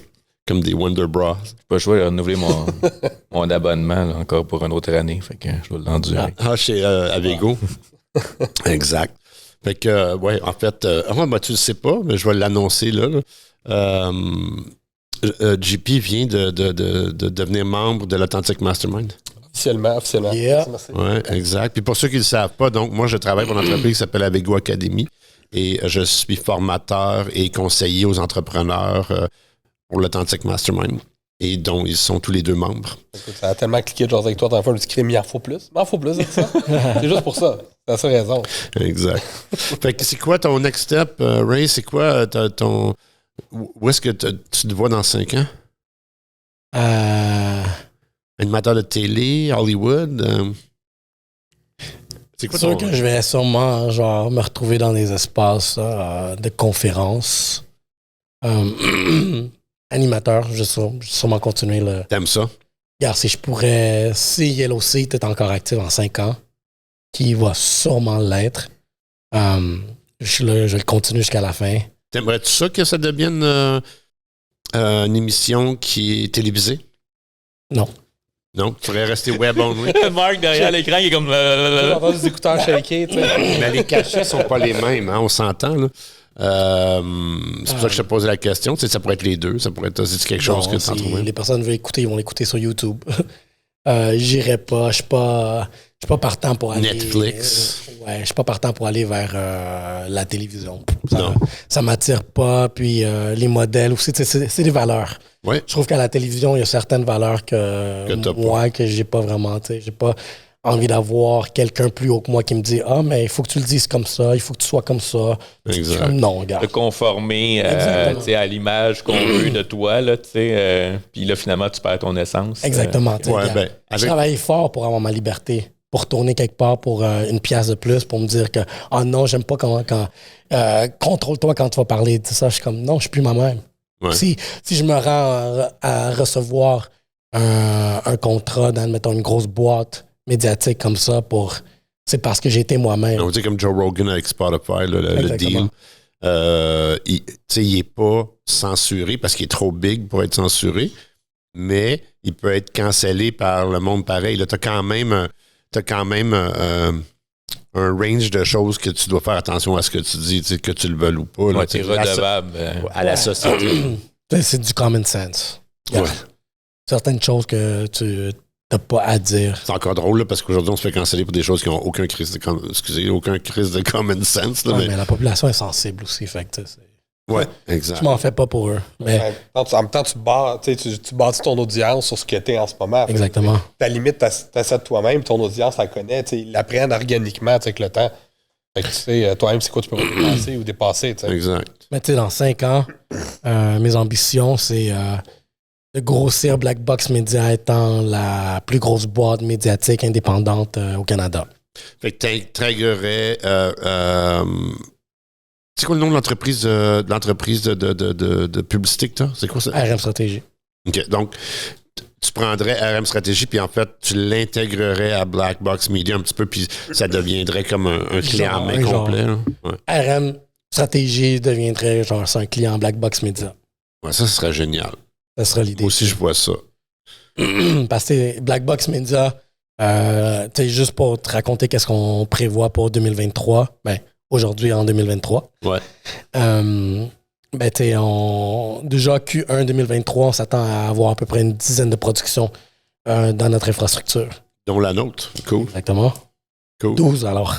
Comme des Wonder Bras. J'ai pas le choix de renouveler mon abonnement là, encore pour une autre année. Fait que je dois l'endurer. Chez Avego. Exact. Fait que, ouais, en fait, tu le sais pas, mais je vais l'annoncer là. JP vient de devenir membre de l'Authentic Mastermind. Officiellement. Yeah. Oui, exact. Puis pour ceux qui ne le savent pas, donc moi, je travaille pour une entreprise qui s'appelle Avego Academy et je suis formateur et conseiller aux entrepreneurs pour l'Authentic Mastermind et dont ils sont tous les 2 membres. Ça a tellement cliqué de genre avec toi, t'en fais un petit crime, il en faut plus. Mais il en faut plus, c'est ça. C'est juste pour ça. T'as ça raison. Exact. Fait que c'est quoi ton next step, Ray? C'est quoi ton... Où est-ce que tu te vois dans 5 ans? Animateur de télé, Hollywood? C'est quoi sûr que je vais sûrement genre, me retrouver dans des espaces de conférences. Animateur, je vais sûrement continuer le... T'aimes ça? Regarde, si Yellow Seat est encore actif en 5 ans, qui va sûrement l'être, je le continue jusqu'à la fin. T'aimerais-tu ça que ça devienne une émission qui est télévisée? Non. Non, tu pourrais rester web only. Marc, derrière l'écran, il est comme... J'entends des écouteurs shaker, tu sais. Mais les cachets sont pas les mêmes, hein, on s'entend, là. C'est pour ça que je te posais la question. Tu sais, ça pourrait être les deux. Ça pourrait être quelque chose que tu en trouves. Les personnes veulent écouter, ils vont l'écouter sur YouTube. J'irai pas. Je suis pas partant pour aller... Netflix. Ouais, je suis pas partant pour aller vers la télévision. Non. Ça m'attire pas. Puis les modèles aussi, c'est des valeurs. Ouais. Je trouve qu'à la télévision, il y a certaines valeurs que j'ai pas vraiment. J'ai pas envie d'avoir quelqu'un plus haut que moi qui me dit « Ah, mais il faut que tu le dises comme ça, il faut que tu sois comme ça. » Exact. Non, regarde. De conformer à l'image qu'on veut de toi, là, puis là, finalement, tu perds ton essence. Exactement. Je travaille fort pour avoir ma liberté, pour tourner quelque part pour une pièce de plus, pour me dire que « Ah non, j'aime pas quand contrôle-toi quand tu vas parler de ça. » Je suis comme « Non, je suis plus moi-même. Ouais. Si je me rends à recevoir un contrat dans, mettons, une grosse boîte médiatique comme ça, c'est parce que j'ai été moi-même. On dit comme Joe Rogan avec Spotify, le deal. Il n'est pas censuré parce qu'il est trop big pour être censuré, mais il peut être cancellé par le monde pareil. Tu as quand même un range de choses que tu dois faire attention à ce que tu dis, que tu le veuilles ou pas. Tu es redevable à la société. C'est du common sense. Ouais. Certaines choses que tu n'as pas à dire. C'est encore drôle, là, parce qu'aujourd'hui, on se fait canceller pour des choses qui n'ont aucun crise de common sense. Là, Ouais, mais la population est sensible aussi. Fait que, ouais, exact. je m'en fais pas pour eux. Mais En même temps, tu bâtis ton audience sur ce que t'es en ce moment. exactement. Ta limite, t'as de toi-même, ton audience la connaît. Ils l'apprennent organiquement avec le temps. Fait que tu sais, toi-même, c'est quoi tu peux dépasser ou dépasser. T'sais. Exact. Mais tu sais, dans 5 ans, mes ambitions, c'est de grossir Black Box Media étant la plus grosse boîte médiatique indépendante au Canada. Fait que t'intégrerais... c'est quoi le nom de l'entreprise de publicité que t'as? C'est quoi ça? RM Stratégie. OK. Donc, tu prendrais RM Stratégie, puis en fait, tu l'intégrerais à Black Box Media un petit peu, puis ça deviendrait comme un clé en main complet. Là. Ouais. RM Stratégie deviendrait genre c'est un client Black Box Media. Ouais, ça serait génial. Ça serait l'idée. Moi aussi, je vois ça. Parce que Black Box Media, juste pour te raconter qu'est-ce qu'on prévoit pour 2023, ben, aujourd'hui en 2023. Ouais. Déjà Q1 2023, on s'attend à avoir à peu près une dizaine de productions dans notre infrastructure. Dont la nôtre. Cool. Exactement. Cool. 12 alors.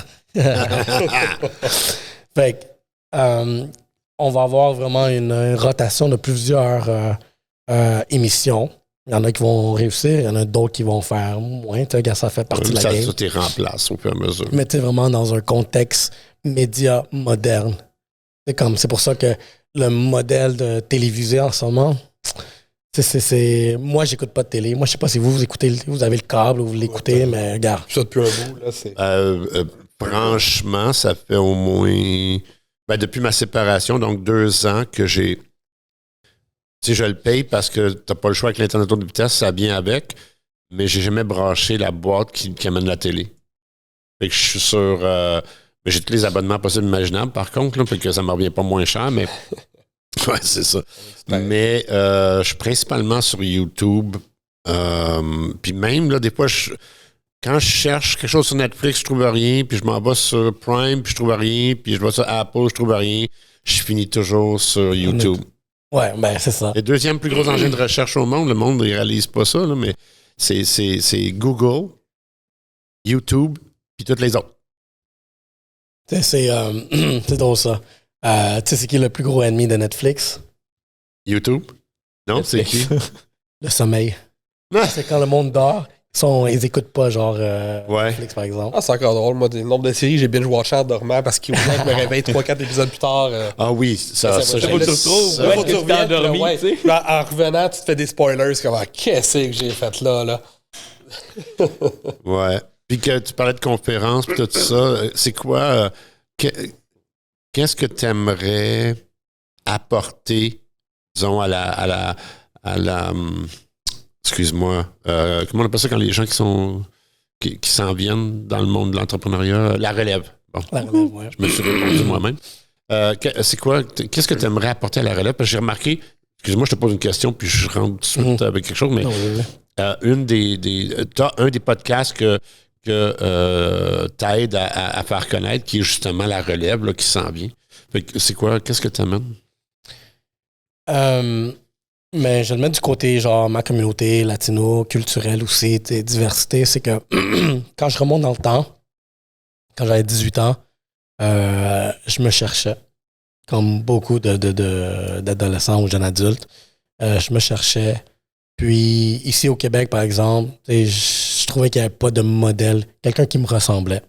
Fait que, on va avoir vraiment une rotation de plusieurs émissions. Il y en a qui vont réussir, il y en a d'autres qui vont faire moins. Ça fait partie de la game. Ça t'es remplace au fur et à mesure. Mais tu es vraiment dans un contexte média moderne. C'est pour ça que le modèle de télévisé en ce moment, moi, j'écoute pas de télé. Moi, je sais pas si vous écoutez, vous avez le câble ou vous l'écoutez, mais regarde. Ça depuis un bout, là, c'est... Franchement, ça fait au moins... depuis ma séparation, donc 2 ans que j'ai... Tu sais, je le paye parce que t'as pas le choix avec l'Internet de vitesse, ça vient avec, mais j'ai jamais branché la boîte qui amène la télé. Fait que je suis sur... j'ai tous les abonnements possibles et imaginables, par contre, là, fait que ça me revient pas moins cher, mais... ouais, c'est ça. Mais je suis principalement sur YouTube. Puis même, là, des fois, quand je cherche quelque chose sur Netflix, je trouve rien, puis je m'en vais sur Prime, puis je trouve rien, puis je vais sur Apple, je trouve rien. Je finis toujours sur YouTube. Ouais, ben c'est ça. Le deuxième plus gros engin de recherche au monde, le monde ne réalise pas ça, là, mais c'est Google, YouTube, puis toutes les autres. C'est drôle ça. Tu sais, c'est qui le plus gros ennemi de Netflix? YouTube? Non, c'est qui? Le sommeil. C'est quand le monde dort, ils n'écoutent pas, genre Netflix, par exemple. Ah, c'est encore drôle. Moi, le nombre de séries, j'ai binge-watché en dormant parce qu'il me réveille 3-4 épisodes plus tard. Ah oui, ça Faut que tu retrouves. Faut que tu reviennes, endormi, ouais. tu sais. Puis en revenant, tu te fais des spoilers. Comme, qu'est-ce que j'ai fait là? Ouais. Puis que tu parlais de conférences, puis tout ça, c'est quoi... qu'est-ce que tu aimerais apporter, disons, à la excuse-moi, comment on appelle ça quand les gens qui s'en viennent dans le monde de l'entrepreneuriat? La relève. Bon. La relève, ouais. Je me suis répondu moi-même. C'est quoi? Qu'est-ce que tu aimerais apporter à la relève? Parce que j'ai remarqué, excuse-moi, je te pose une question, puis je rentre tout de suite avec quelque chose, mais t'as un des podcasts que t'aides à faire connaître, qui est justement la relève là, qui s'en vient. Fait que c'est quoi? Qu'est-ce que tu amènes? Mais je le mets du côté, genre, ma communauté latino, culturelle aussi, diversité. C'est que quand je remonte dans le temps, quand j'avais 18 ans, je me cherchais. Comme beaucoup d'adolescents ou jeunes adultes. Je me cherchais. Puis ici au Québec, par exemple, je trouvais qu'il n'y avait pas de modèle, quelqu'un qui me ressemblait.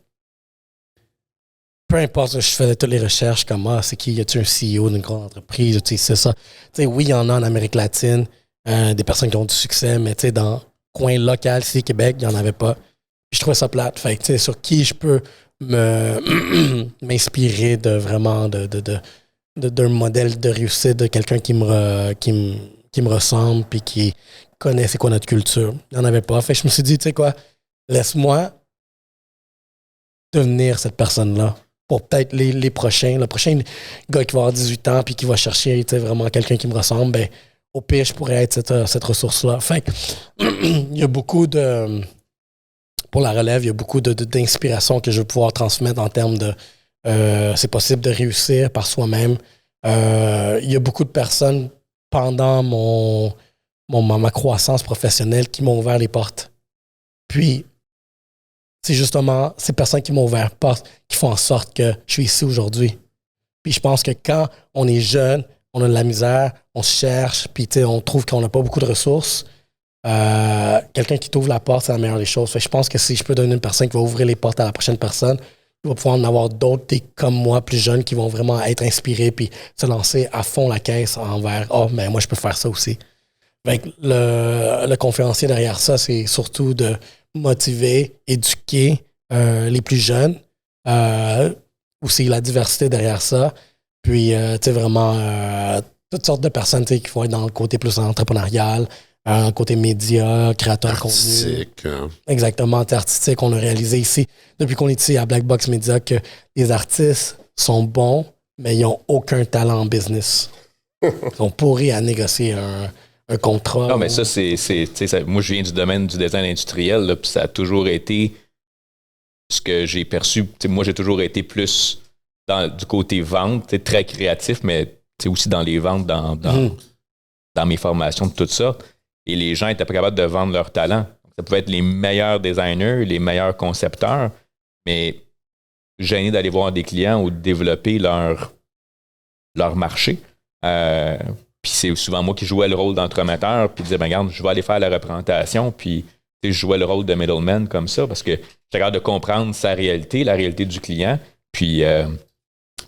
Peu importe, je faisais toutes les recherches comme c'est qui, y a-t-il un CEO d'une grande entreprise, c'est ça. Oui, il y en a en Amérique latine, des personnes qui ont du succès, mais dans le coin local, ici, Québec, il n'y en avait pas. Puis je trouvais ça plate. Fait que, sur qui je peux m'inspirer de vraiment d'un modèle de réussite, de quelqu'un qui me ressemble puis qui connaît c'est quoi notre culture. Il n'y en avait pas. Fait que je me suis dit, tu sais quoi, laisse-moi devenir cette personne-là. Pour peut-être le prochain gars qui va avoir 18 ans puis qui va chercher vraiment quelqu'un qui me ressemble, ben, au pire, je pourrais être cette ressource-là. Fait que, il y a beaucoup pour la relève, il y a beaucoup d'inspiration que je vais pouvoir transmettre en termes de c'est possible de réussir par soi-même. Il y a beaucoup de personnes pendant ma croissance professionnelle qui m'ont ouvert les portes. Puis, c'est justement ces personnes qui m'ont ouvert les portes qui font en sorte que je suis ici aujourd'hui. Puis je pense que quand on est jeune, on a de la misère, on se cherche, puis on trouve qu'on n'a pas beaucoup de ressources, quelqu'un qui t'ouvre la porte, c'est la meilleure des choses. Fait que je pense que si je peux donner une personne qui va ouvrir les portes à la prochaine personne, il va pouvoir en avoir d'autres comme moi, plus jeunes, qui vont vraiment être inspirés puis se lancer à fond la caisse envers « Oh, mais moi, je peux faire ça aussi ». Fait que le conférencier derrière ça, c'est surtout de motiver, éduquer les plus jeunes, aussi la diversité derrière ça, puis tu sais vraiment toutes sortes de personnes qui vont être dans le côté plus entrepreneurial, côté média, créateur de contenu. Exactement, artistique. On a réalisé ici, depuis qu'on est ici à Black Box Media, que les artistes sont bons, mais ils n'ont aucun talent en business. Ils sont pourris à négocier un contrat. Non, mais ça, moi, je viens du domaine du design industriel, puis ça a toujours été ce que j'ai perçu. Moi, j'ai toujours été plus du côté vente, très créatif, mais aussi dans les ventes, dans mes formations, tout ça. Et les gens étaient pas capables de vendre leur talent. Ça pouvait être les meilleurs designers, les meilleurs concepteurs, mais gênés d'aller voir des clients ou de développer leur marché. Puis c'est souvent moi qui jouais le rôle d'entremetteur, puis disais, ben regarde, je vais aller faire la représentation, puis je jouais le rôle de middleman comme ça, parce que j'étais capable de comprendre sa réalité, la réalité du client, puis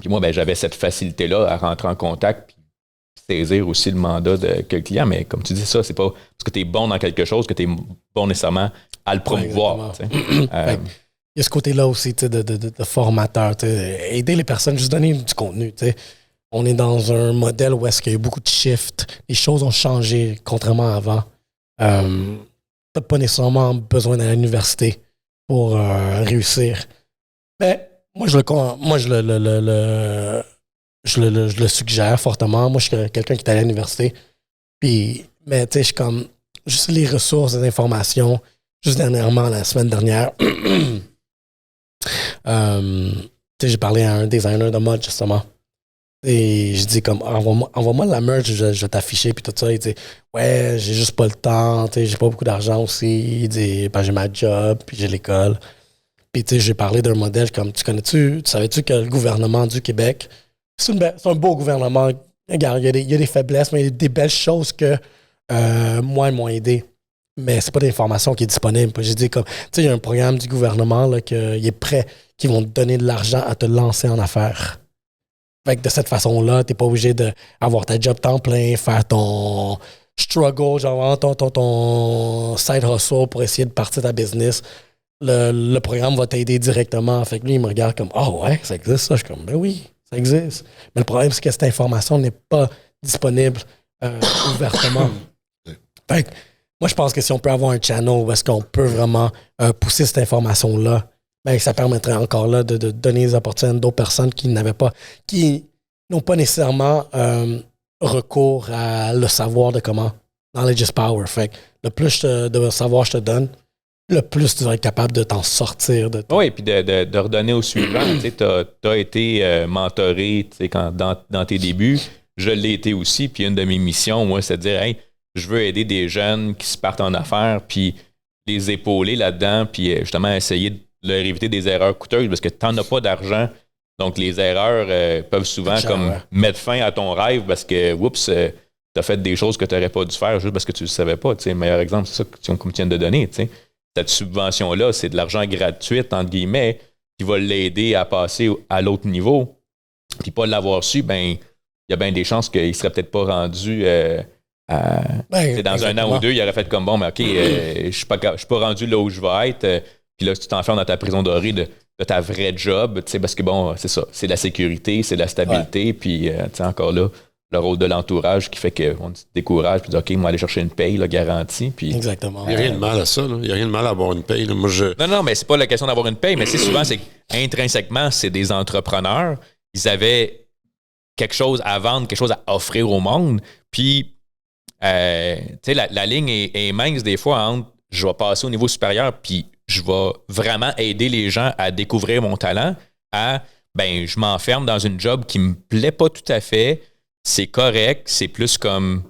moi, ben, j'avais cette facilité-là à rentrer en contact, puis saisir aussi le mandat que le client, mais comme tu dis ça, c'est pas parce que tu es bon dans quelque chose que tu es bon nécessairement à le promouvoir. Il y a ce côté-là aussi de formateur, aider les personnes, juste donner du contenu. T'sais. On est dans un modèle où est-ce qu'il y a beaucoup de shifts, les choses ont changé contrairement à avant. Tu n'as pas nécessairement besoin d'aller à l'université pour réussir. Mais moi, je le suggère fortement. Moi, je suis quelqu'un qui est allé à l'université. Mais tu sais, je suis comme juste les ressources, les informations. Juste dernièrement, la semaine dernière, j'ai parlé à un designer de mode, justement. Et je dis comme, envoie-moi de la merch, je vais t'afficher, puis tout ça. Il dit, ouais, j'ai juste pas le temps, j'ai pas beaucoup d'argent aussi. Il dit, ben, j'ai ma job, puis j'ai l'école. Puis, j'ai parlé d'un modèle comme, tu savais-tu que le gouvernement du Québec, c'est un beau gouvernement. Regarde, il y a des faiblesses, mais il y a des belles choses que moi, ils m'ont aidé. Mais c'est pas d'information qui est disponible. J'ai dit comme, il y a un programme du gouvernement là, qui est prêt, qui vont te donner de l'argent à te lancer en affaires. Fait que de cette façon-là, t'es pas obligé d'avoir ta job temps plein, faire ton struggle, genre ton side hustle pour essayer de partir ta business. Le programme va t'aider directement. Fait que lui, il me regarde comme, oh ouais, ça existe ça. Je suis comme, ben oui, ça existe. Mais le problème, c'est que cette information n'est pas disponible ouvertement. Fait que moi, je pense que si on peut avoir un channel où est-ce qu'on peut vraiment pousser cette information-là, ben, ça permettrait encore là de donner des opportunités à d'autres personnes qui n'ont pas nécessairement recours à le savoir de comment. Knowledge is power. Fait que le plus de savoir je te donne, le plus tu vas être capable de t'en sortir. Oui, puis de redonner au suivant. Tu as été mentoré dans tes débuts. Je l'ai été aussi. Puis une de mes missions, moi, c'est de dire, hey, je veux aider des jeunes qui se partent en affaires, puis les épauler là-dedans, puis justement essayer de leur éviter des erreurs coûteuses parce que tu n'en as pas d'argent. Donc, les erreurs peuvent souvent mettre fin à ton rêve parce que, oups, tu as fait des choses que tu n'aurais pas dû faire juste parce que tu ne le savais pas. Le meilleur exemple, c'est ça comme tu viens de donner. T'sais. Cette subvention-là, c'est de l'argent gratuit, entre guillemets, qui va l'aider à passer à l'autre niveau. Puis pas l'avoir su, ben il y a bien des chances qu'il ne serait peut-être pas rendu... dans un an ou deux, il aurait fait comme bon, mais OK, je ne suis pas rendu là où je vais être. Puis là, tu t'enfermes dans ta prison dorée de ta vraie job, parce que bon, c'est ça, c'est de la sécurité, c'est de la stabilité, puis encore là, le rôle de l'entourage qui fait qu'on se décourage, puis dit OK, on va aller chercher une paye là, garantie. Puis, exactement. Il n'y a rien de mal à ça, il n'y a rien de mal à avoir une paye. Là. Moi, Non, mais c'est pas la question d'avoir une paye, mais souvent, c'est intrinsèquement, c'est des entrepreneurs. Ils avaient quelque chose à vendre, quelque chose à offrir au monde, puis la ligne est mince des fois entre je vais passer au niveau supérieur puis je vais vraiment aider les gens à découvrir mon talent à je m'enferme dans une job qui me plaît pas tout à fait, c'est correct, c'est plus comme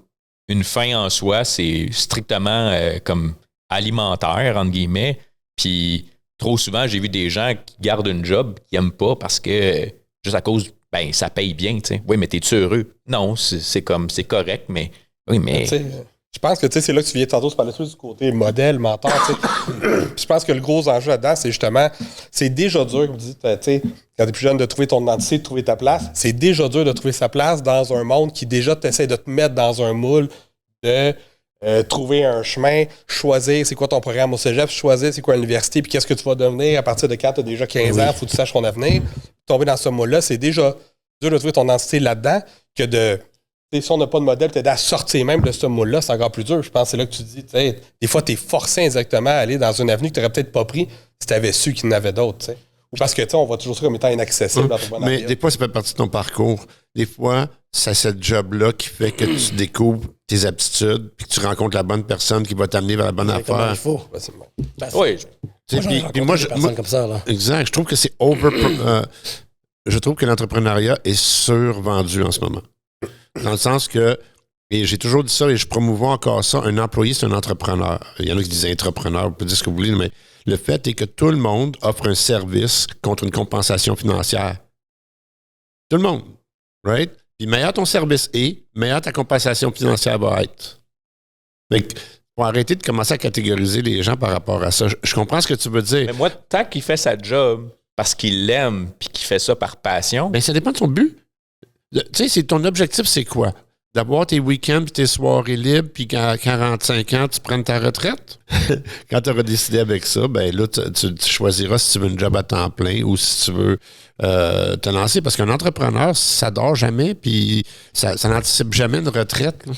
une fin en soi, c'est strictement comme alimentaire, entre guillemets. Puis trop souvent, j'ai vu des gens qui gardent une job qu'ils n'aiment pas parce que juste à cause, ben, ça paye bien, tu sais. Oui, mais t'es-tu heureux? Non, c'est correct, mais oui, mais. Je pense que c'est là que tu viens tantôt, tu parlais plus du côté modèle, mentor. Je pense que le gros enjeu là-dedans, c'est justement, c'est déjà dur, comme tu dis, quand tu es plus jeune, de trouver ton identité, de trouver ta place. C'est déjà dur de trouver sa place dans un monde qui déjà t'essaie de te mettre dans un moule, de trouver un chemin, choisir c'est quoi ton programme au cégep, choisir c'est quoi l'université, puis qu'est-ce que tu vas devenir à partir de quand tu as déjà 15 ans, faut que tu saches ton avenir. Tomber dans ce moule-là, c'est déjà dur de trouver ton identité là-dedans que de. Si on n'a pas de modèle, t'aider à sortir même de ce moule-là, c'est encore plus dur. Je pense que c'est là que tu dis, des fois, tu es forcé exactement à aller dans une avenue que tu n'aurais peut-être pas pris si tu avais su qu'il y en avait d'autres. Ou parce que on voit toujours ça comme étant inaccessible. Mais des fois, ça fait partie de ton parcours. Des fois, c'est ce job-là qui fait que tu découvres tes aptitudes puis que tu rencontres la bonne personne qui va t'amener vers la bonne affaire. Il faut. Oui. Moi, comme ça, là. Exact. Je trouve que c'est je trouve que l'entrepreneuriat est survendu en ce moment. Dans le sens que, et j'ai toujours dit ça et je promouvois encore ça, un employé, c'est un entrepreneur. Il y en a qui disent entrepreneur, vous pouvez dire ce que vous voulez, mais le fait est que tout le monde offre un service contre une compensation financière. Tout le monde. Right? Puis meilleur ton service est, meilleure ta compensation financière va être. Fait que, faut arrêter de commencer à catégoriser les gens par rapport à ça. Je comprends ce que tu veux dire. Mais moi, tant qu'il fait sa job parce qu'il l'aime puis qu'il fait ça par passion. Mais ça dépend de son but. Tu sais, ton objectif, c'est quoi? D'avoir tes week-ends puis tes soirées libres, puis qu'à 45 ans, tu prennes ta retraite? Quand tu auras décidé avec ça, ben là, tu choisiras si tu veux une job à temps plein ou si tu veux te lancer. Parce qu'un entrepreneur, ça dort jamais, puis ça n'anticipe jamais une retraite. Là.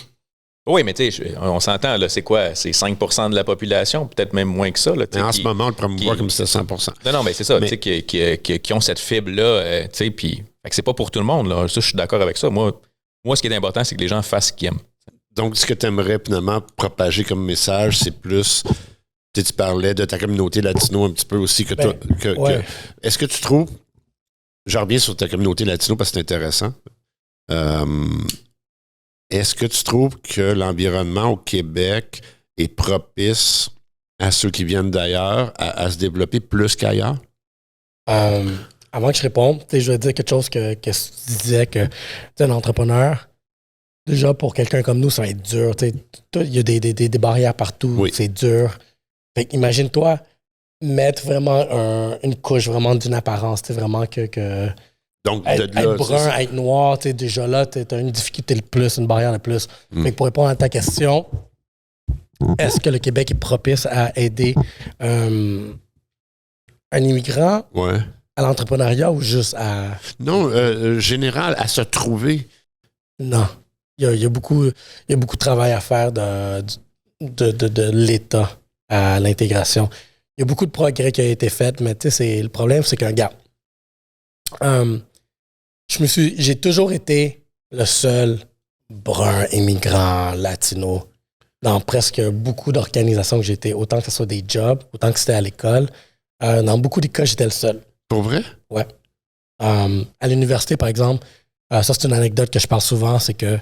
Oui, mais tu sais, on s'entend, là, c'est quoi? C'est 5% de la population, peut-être même moins que ça. Là, mais en ce moment, on le promouvoit comme si c'était 100%. Non, mais c'est ça, tu sais, qui ont cette fibre-là, tu sais, puis c'est pas pour tout le monde, là. Ça, je suis d'accord avec ça. Moi, ce qui est important, c'est que les gens fassent ce qu'ils aiment. Donc, ce que tu aimerais finalement propager comme message, c'est plus... Tu parlais de ta communauté latino un petit peu aussi. Est-ce que tu trouves... Je reviens sur ta communauté latino parce que c'est intéressant. Est-ce que tu trouves que l'environnement au Québec est propice à ceux qui viennent d'ailleurs à se développer plus qu'ailleurs? Avant que je réponde, je vais dire quelque chose que tu disais que tu es un entrepreneur. Déjà, pour quelqu'un comme nous, ça va être dur. Il y a des barrières partout. Oui. C'est dur. Fait imagine-toi mettre vraiment une couche vraiment d'une apparence. Vraiment que donc, être brun, être noir, déjà là, tu as une difficulté de plus, une barrière de plus. Fait que pour répondre à ta question, est-ce que le Québec est propice à aider un immigrant à l'entrepreneuriat ou juste à... Non, général, à se trouver. Non. Il y a beaucoup de travail à faire de l'État à l'intégration. Il y a beaucoup de progrès qui a été fait, mais le problème, c'est qu'un gars... j'ai toujours été le seul brun immigrant latino dans presque beaucoup d'organisations que j'étais, autant que ce soit des jobs, autant que c'était à l'école. Dans beaucoup des cas, j'étais le seul. Pour vrai? Ouais. À l'université, par exemple, ça c'est une anecdote que je parle souvent, c'est que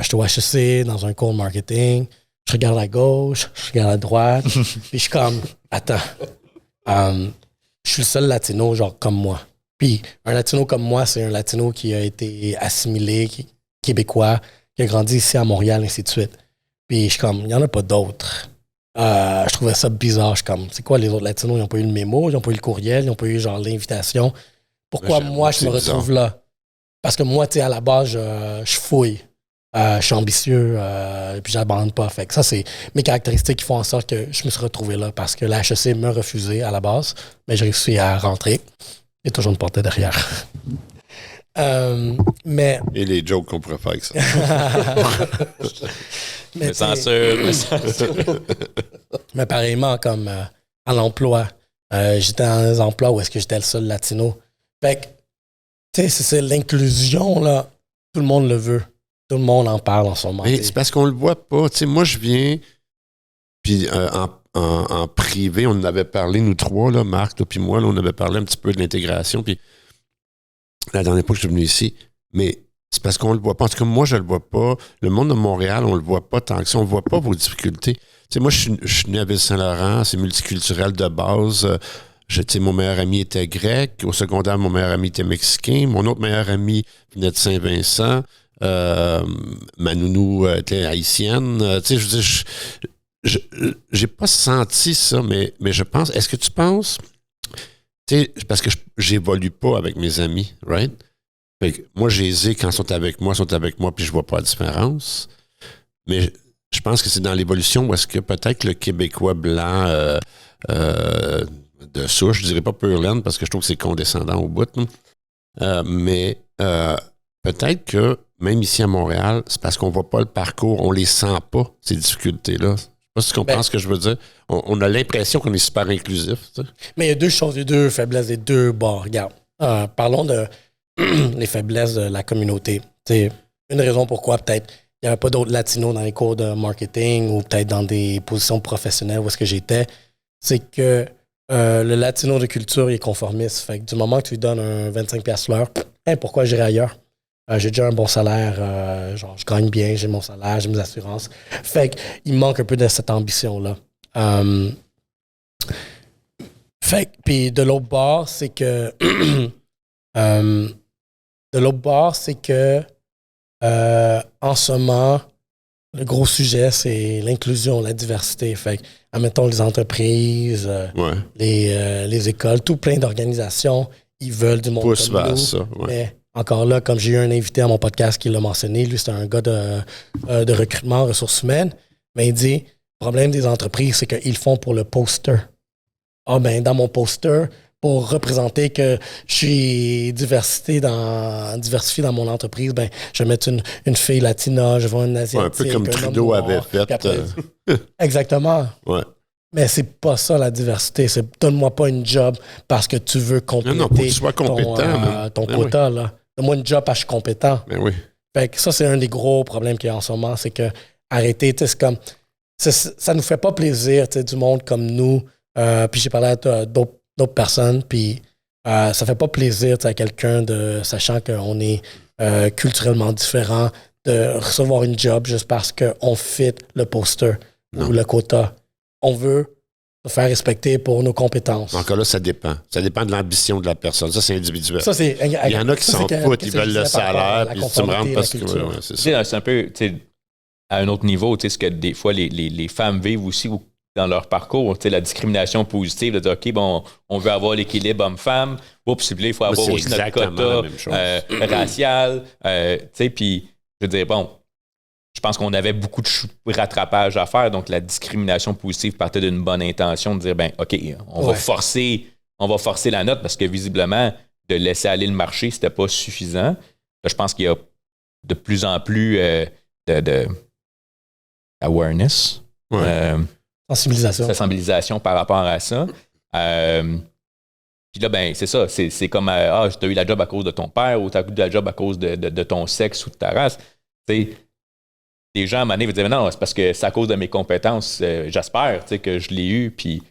j'étais au HEC dans un cours marketing, je regarde à gauche, je regarde à droite, puis je suis comme, attends, je suis le seul latino genre comme moi. Puis un latino comme moi, c'est un latino qui a été assimilé, québécois, qui a grandi ici à Montréal, ainsi de suite. Puis je suis comme, il n'y en a pas d'autres. Je trouvais ça bizarre. Je suis comme, c'est quoi les autres latinos? Ils n'ont pas eu le mémo, ils n'ont pas eu le courriel, ils n'ont pas eu genre l'invitation. Pourquoi moi, je me retrouve là? Parce que moi, tu sais, à la base, je fouille. Je suis ambitieux, et puis j'abandonne pas. Fait que ça, c'est mes caractéristiques qui font en sorte que je me suis retrouvé là. Parce que la HEC m'a refusé à la base, mais j'ai réussi à rentrer. Il y a toujours une porte derrière. Mais... Et les jokes qu'on pourrait faire avec ça. Mais censure. Mais pareillement, comme à l'emploi, j'étais dans des emplois où est-ce que j'étais le seul latino. Fait que, tu sais, c'est l'inclusion, là. Tout le monde le veut. Tout le monde en parle en ce moment. Mais c'est parce qu'on le voit pas. Tu sais, moi, je viens, puis en privé, on en avait parlé, nous trois, là, Marc, toi puis moi, là, on avait parlé un petit peu de l'intégration, puis la dernière fois que je suis venu ici, mais c'est parce qu'on le voit pas. En tout cas, moi, je le vois pas. Le monde de Montréal, on le voit pas tant que ça. On voit pas vos difficultés. Tu sais, moi, je suis né à Ville-Saint-Laurent, c'est multiculturel de base. Tu sais, mon meilleur ami était grec. Au secondaire, mon meilleur ami était mexicain. Mon autre meilleur ami venait de Saint-Vincent. Ma nounou était haïtienne. Tu sais, je veux dire, j'ai pas senti ça, mais je pense... Est-ce que tu penses... Tu sais, parce que j'évolue pas avec mes amis, right? Fait que moi, j'ai les ai quand ils sont avec moi, puis je vois pas la différence. Mais je pense que c'est dans l'évolution où est-ce que peut-être le Québécois blanc de souche, je dirais pas pure laine, parce que je trouve que c'est condescendant au bout, mais peut-être que même ici à Montréal, c'est parce qu'on voit pas le parcours, on les sent pas, ces difficultés-là. Je sais pas si tu comprends ce que je veux dire. On a l'impression qu'on est super inclusif. Tu sais. Mais il y a deux choses, il y a deux faiblesses des deux bords. Regarde, parlons de les faiblesses de la communauté. C'est une raison pourquoi peut-être il n'y avait pas d'autres latinos dans les cours de marketing ou peut-être dans des positions professionnelles où est-ce que j'étais. C'est que le latino de culture il est conformiste. Fait que du moment que tu lui donnes un 25$ l'heure, pourquoi j'irai ailleurs? J'ai déjà un bon salaire, genre je gagne bien, j'ai mon salaire, j'ai mes assurances. Fait qu'il manque un peu de cette ambition-là. Fait que, puis de l'autre bord, c'est que en ce moment, le gros sujet, c'est l'inclusion, la diversité. Fait que, admettons, les entreprises, les écoles, tout plein d'organisations, ils veulent du monde pousse comme nous. Ça, Mais encore là, comme j'ai eu un invité à mon podcast qui l'a mentionné, lui, c'est un gars de recrutement, ressources humaines, mais il dit, le problème des entreprises, c'est qu'ils font pour le poster. Ah ben, dans mon poster, pour représenter que je suis diversifié dans mon entreprise, ben, je vais mettre une fille latina, je vais un asiatique, un peu comme Trudeau avait fait. Exactement. Ouais. Mais c'est pas ça la diversité. C'est donne-moi pas une job parce que tu veux compléter faut que tu sois compétent, ton quota. Là. Donne-moi une job parce que je suis compétent. Ben oui. Fait que ça, c'est un des gros problèmes qu'il y a en ce moment. C'est que arrêter, c'est comme. Ça nous fait pas plaisir, du monde comme nous. Puis j'ai parlé à d'autres personnes, puis ça fait pas plaisir à quelqu'un sachant qu'on est culturellement différent, de recevoir une job juste parce qu'on fit le poster ou le quota. On veut se faire respecter pour nos compétences. Encore là, ça dépend. Ça dépend de l'ambition de la personne. Ça, c'est individuel. Ça, c'est, il y en a qui s'en foutent, ils veulent le salaire, puis tu me rentres parce que... c'est ça. C'est un peu, à un autre niveau, ce que des fois les femmes vivent aussi dans leur parcours, la discrimination positive, de dire, OK, bon, on veut avoir l'équilibre homme-femme, puis là, il faut avoir aussi notre quota racial, puis je veux dire, bon, je pense qu'on avait beaucoup de rattrapage à faire, donc la discrimination positive partait d'une bonne intention de dire, ben OK, on va forcer la note parce que visiblement, de laisser aller le marché, c'était pas suffisant. Là, je pense qu'il y a de plus en plus de awareness. Sensibilisation par rapport à ça. Puis là, ben, c'est ça. C'est comme tu as eu la job à cause de ton père ou tu as eu la job à cause de ton sexe ou de ta race. T'sais, les gens à un moment donné vont dire non, c'est parce que c'est à cause de mes compétences. J'espère que je l'ai eu. Puis,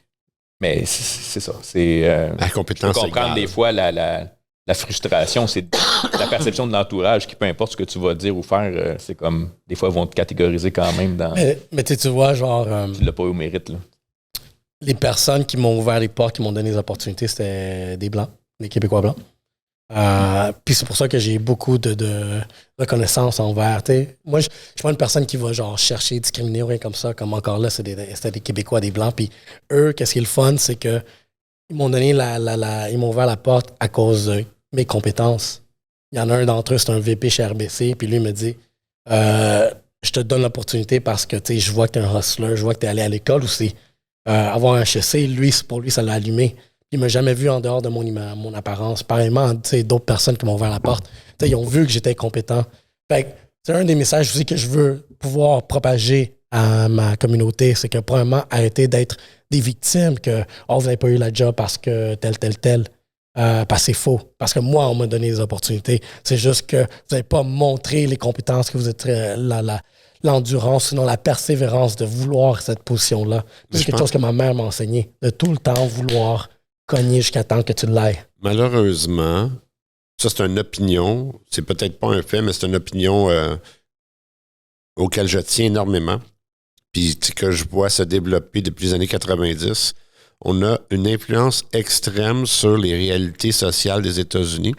mais c'est ça. La compétence comprendre des fois la frustration, c'est la perception de l'entourage qui, peu importe ce que tu vas dire ou faire, c'est comme des fois ils vont te catégoriser quand même dans. Mais tu vois, genre. Tu l'as pas au mérite, là. Les personnes qui m'ont ouvert les portes, qui m'ont donné des opportunités, c'était des Blancs, des Québécois blancs. Puis c'est pour ça que j'ai beaucoup de reconnaissance envers. Moi, je suis pas une personne qui va genre chercher, discriminer ou rien comme ça. Comme encore là, c'était des Québécois, des Blancs. Puis eux, qu'est-ce qui est le fun, c'est que ils m'ont donné ils m'ont ouvert la porte à cause de mes compétences. Il y en a un d'entre eux, c'est un VP chez RBC, puis lui il me dit je te donne l'opportunité parce que je vois que tu es un hustler, je vois que tu es allé à l'école aussi. Avoir un HEC, pour lui, ça l'a allumé. Il ne m'a jamais vu en dehors de mon apparence. Pareillement, d'autres personnes qui m'ont ouvert la porte, ils ont vu que j'étais compétent. Fait que c'est un des messages aussi que je veux pouvoir propager à ma communauté, c'est que premièrement, arrêter d'être des victimes, que vous n'avez pas eu la job parce que tel. Parce que c'est faux. Parce que moi, on m'a donné des opportunités. C'est juste que vous n'avez pas montré les compétences, que vous êtes l'endurance, sinon la persévérance de vouloir cette position-là. C'est quelque chose que ma mère m'a enseigné, de tout le temps vouloir cogner jusqu'à temps que tu l'ailles. Malheureusement, Ça, c'est une opinion. C'est peut-être pas un fait, mais c'est une opinion auquel je tiens énormément. Puis que je vois se développer depuis les années 90. On a une influence extrême sur les réalités sociales des États-Unis.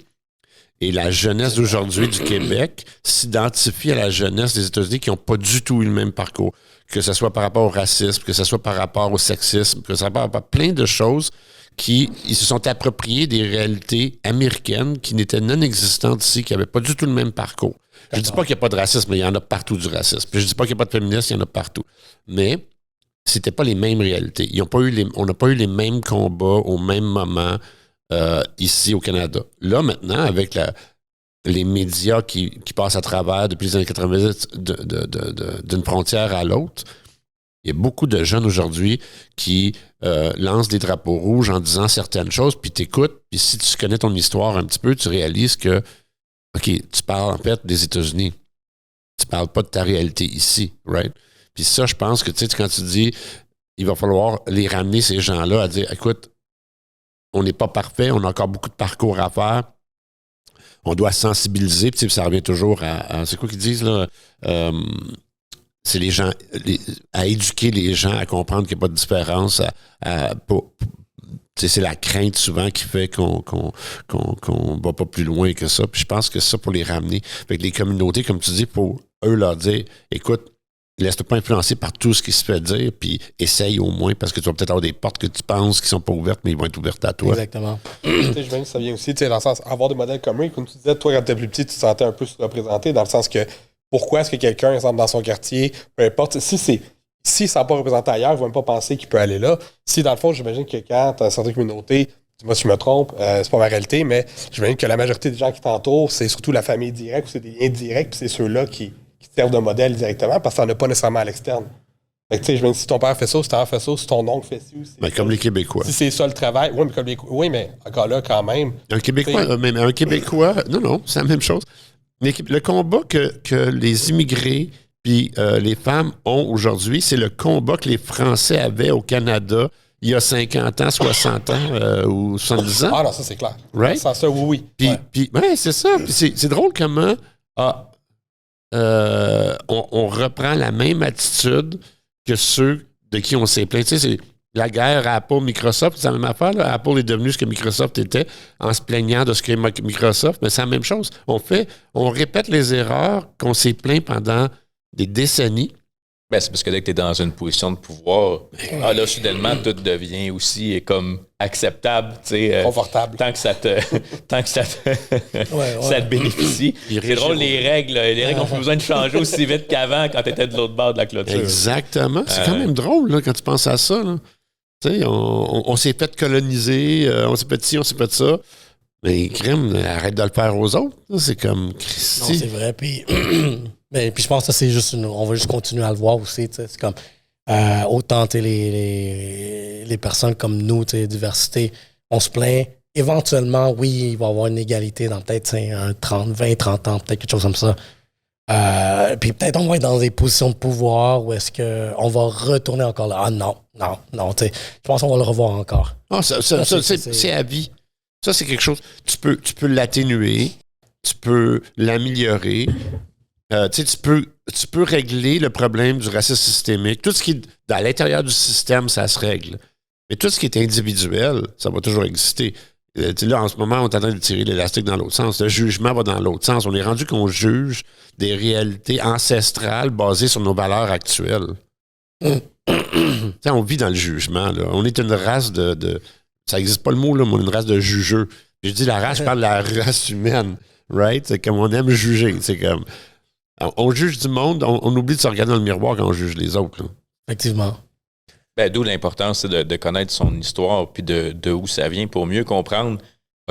Et la jeunesse d'aujourd'hui du Québec s'identifie à la jeunesse des États-Unis qui n'ont pas du tout eu le même parcours. Que ce soit par rapport au racisme, que ce soit par rapport au sexisme, que ce soit par rapport à plein de choses ils se sont appropriés des réalités américaines qui n'étaient non existantes ici, qui n'avaient pas du tout le même parcours. Je ne dis pas qu'il n'y a pas de racisme, mais il y en a partout du racisme. Puis je ne dis pas qu'il n'y a pas de féminisme, il y en a partout. Mais c'était pas les mêmes réalités. On n'a pas eu les mêmes combats au même moment ici au Canada. Là, maintenant, avec les médias qui passent à travers depuis les années 90 d'une frontière à l'autre, il y a beaucoup de jeunes aujourd'hui qui lancent des drapeaux rouges en disant certaines choses, puis t'écoutes, puis si tu connais ton histoire un petit peu, tu réalises que, OK, tu parles en fait des États-Unis. Tu parles pas de ta réalité ici, right? Puis ça, je pense que, tu sais, quand tu dis, il va falloir les ramener, ces gens-là, à dire, écoute, on n'est pas parfait, on a encore beaucoup de parcours à faire, on doit sensibiliser, puis ça revient toujours à c'est quoi qu'ils disent, là? C'est les gens, à éduquer les gens à comprendre qu'il n'y a pas de différence. C'est la crainte souvent qui fait qu'on va pas plus loin que ça. Puis je pense que ça, pour les ramener, avec les communautés, comme tu dis, pour eux leur dire, écoute, laisse-toi pas influencer par tout ce qui se fait dire, puis essaye au moins, parce que tu vas peut-être avoir des portes que tu penses qui sont pas ouvertes, mais ils vont être ouvertes à toi. Exactement. Je me dis ça vient aussi, dans le sens, avoir des modèles comme eux, comme tu disais, toi, quand tu étais plus petit, tu te sentais un peu sous-représenté, dans le sens que pourquoi est-ce que quelqu'un, exemple, dans son quartier, peu importe, si ça n'a pas représenté ailleurs, il ne va même pas penser qu'il peut aller là. Si, dans le fond, j'imagine que quand tu as une certaine communauté, dis-moi si je me trompe, c'est pas ma réalité, mais j'imagine que la majorité des gens qui t'entourent, c'est surtout la famille directe ou c'est des liens directs, puis c'est ceux-là qui servent de modèle directement parce que ça n'en a pas nécessairement à l'externe. Fait que, tu sais, je me dis, si ton père fait ça, si ta mère fait ça, si ton oncle fait ça. Mais comme les Québécois. Si c'est ça le travail, oui, mais encore là, quand même. Un Québécois, non, c'est la même chose. Le combat que les immigrés puis les femmes ont aujourd'hui, c'est le combat que les Français avaient au Canada il y a 50 ans, 60 ans ou 70 ans. Ah non, ça c'est clair. Right? Ça, oui. Puis c'est ça. Puis c'est drôle comment on reprend la même attitude que ceux de qui on s'est plaint. Tu sais, c'est la guerre Apple-Microsoft, c'est la même affaire. Là. Apple est devenu ce que Microsoft était en se plaignant de ce qu'est Microsoft, mais c'est la même chose. On répète les erreurs qu'on s'est plaint pendant des décennies. Ben, c'est parce que dès que tu es dans une position de pouvoir, là, soudainement, tout devient aussi comme acceptable. Confortable. Tant que ça te bénéficie. C'est drôle, les règles ont plus besoin de changer aussi vite qu'avant quand tu étais de l'autre bord de la clôture. Exactement. C'est quand même drôle là, quand tu penses à ça. Là. On s'est fait coloniser, on s'est fait ci, on s'est fait ça. Mais crème, arrête de le faire aux autres. C'est comme Christy. Non, c'est vrai. Puis, puis je pense que c'est juste on va juste continuer à le voir aussi. C'est comme autant les personnes comme nous, diversité, on se plaint. Éventuellement, oui, il va y avoir une égalité dans peut-être 20-30 ans, peut-être quelque chose comme ça. Puis peut-être on va être dans des positions de pouvoir où est-ce qu'on va retourner encore là. Ah non, je pense qu'on va le revoir encore. Ah, c'est à vie. Ça, c'est quelque chose. Tu peux l'atténuer, tu peux l'améliorer. Tu peux régler le problème du racisme systémique. Tout ce qui est à l'intérieur du système, ça se règle. Mais tout ce qui est individuel, ça va toujours exister. Là, en ce moment, on est en train de tirer l'élastique dans l'autre sens. Le jugement va dans l'autre sens. On est rendu qu'on juge des réalités ancestrales basées sur nos valeurs actuelles. On vit dans le jugement. Là. On est une race de ça n'existe pas le mot, là, mais une race de jugeux. Je dis la race, je parle de la race humaine. Right? C'est comme on aime juger. C'est comme on juge du monde, on oublie de se regarder dans le miroir quand on juge les autres. Là. Effectivement. D'où l'importance de connaître son histoire puis de où ça vient pour mieux comprendre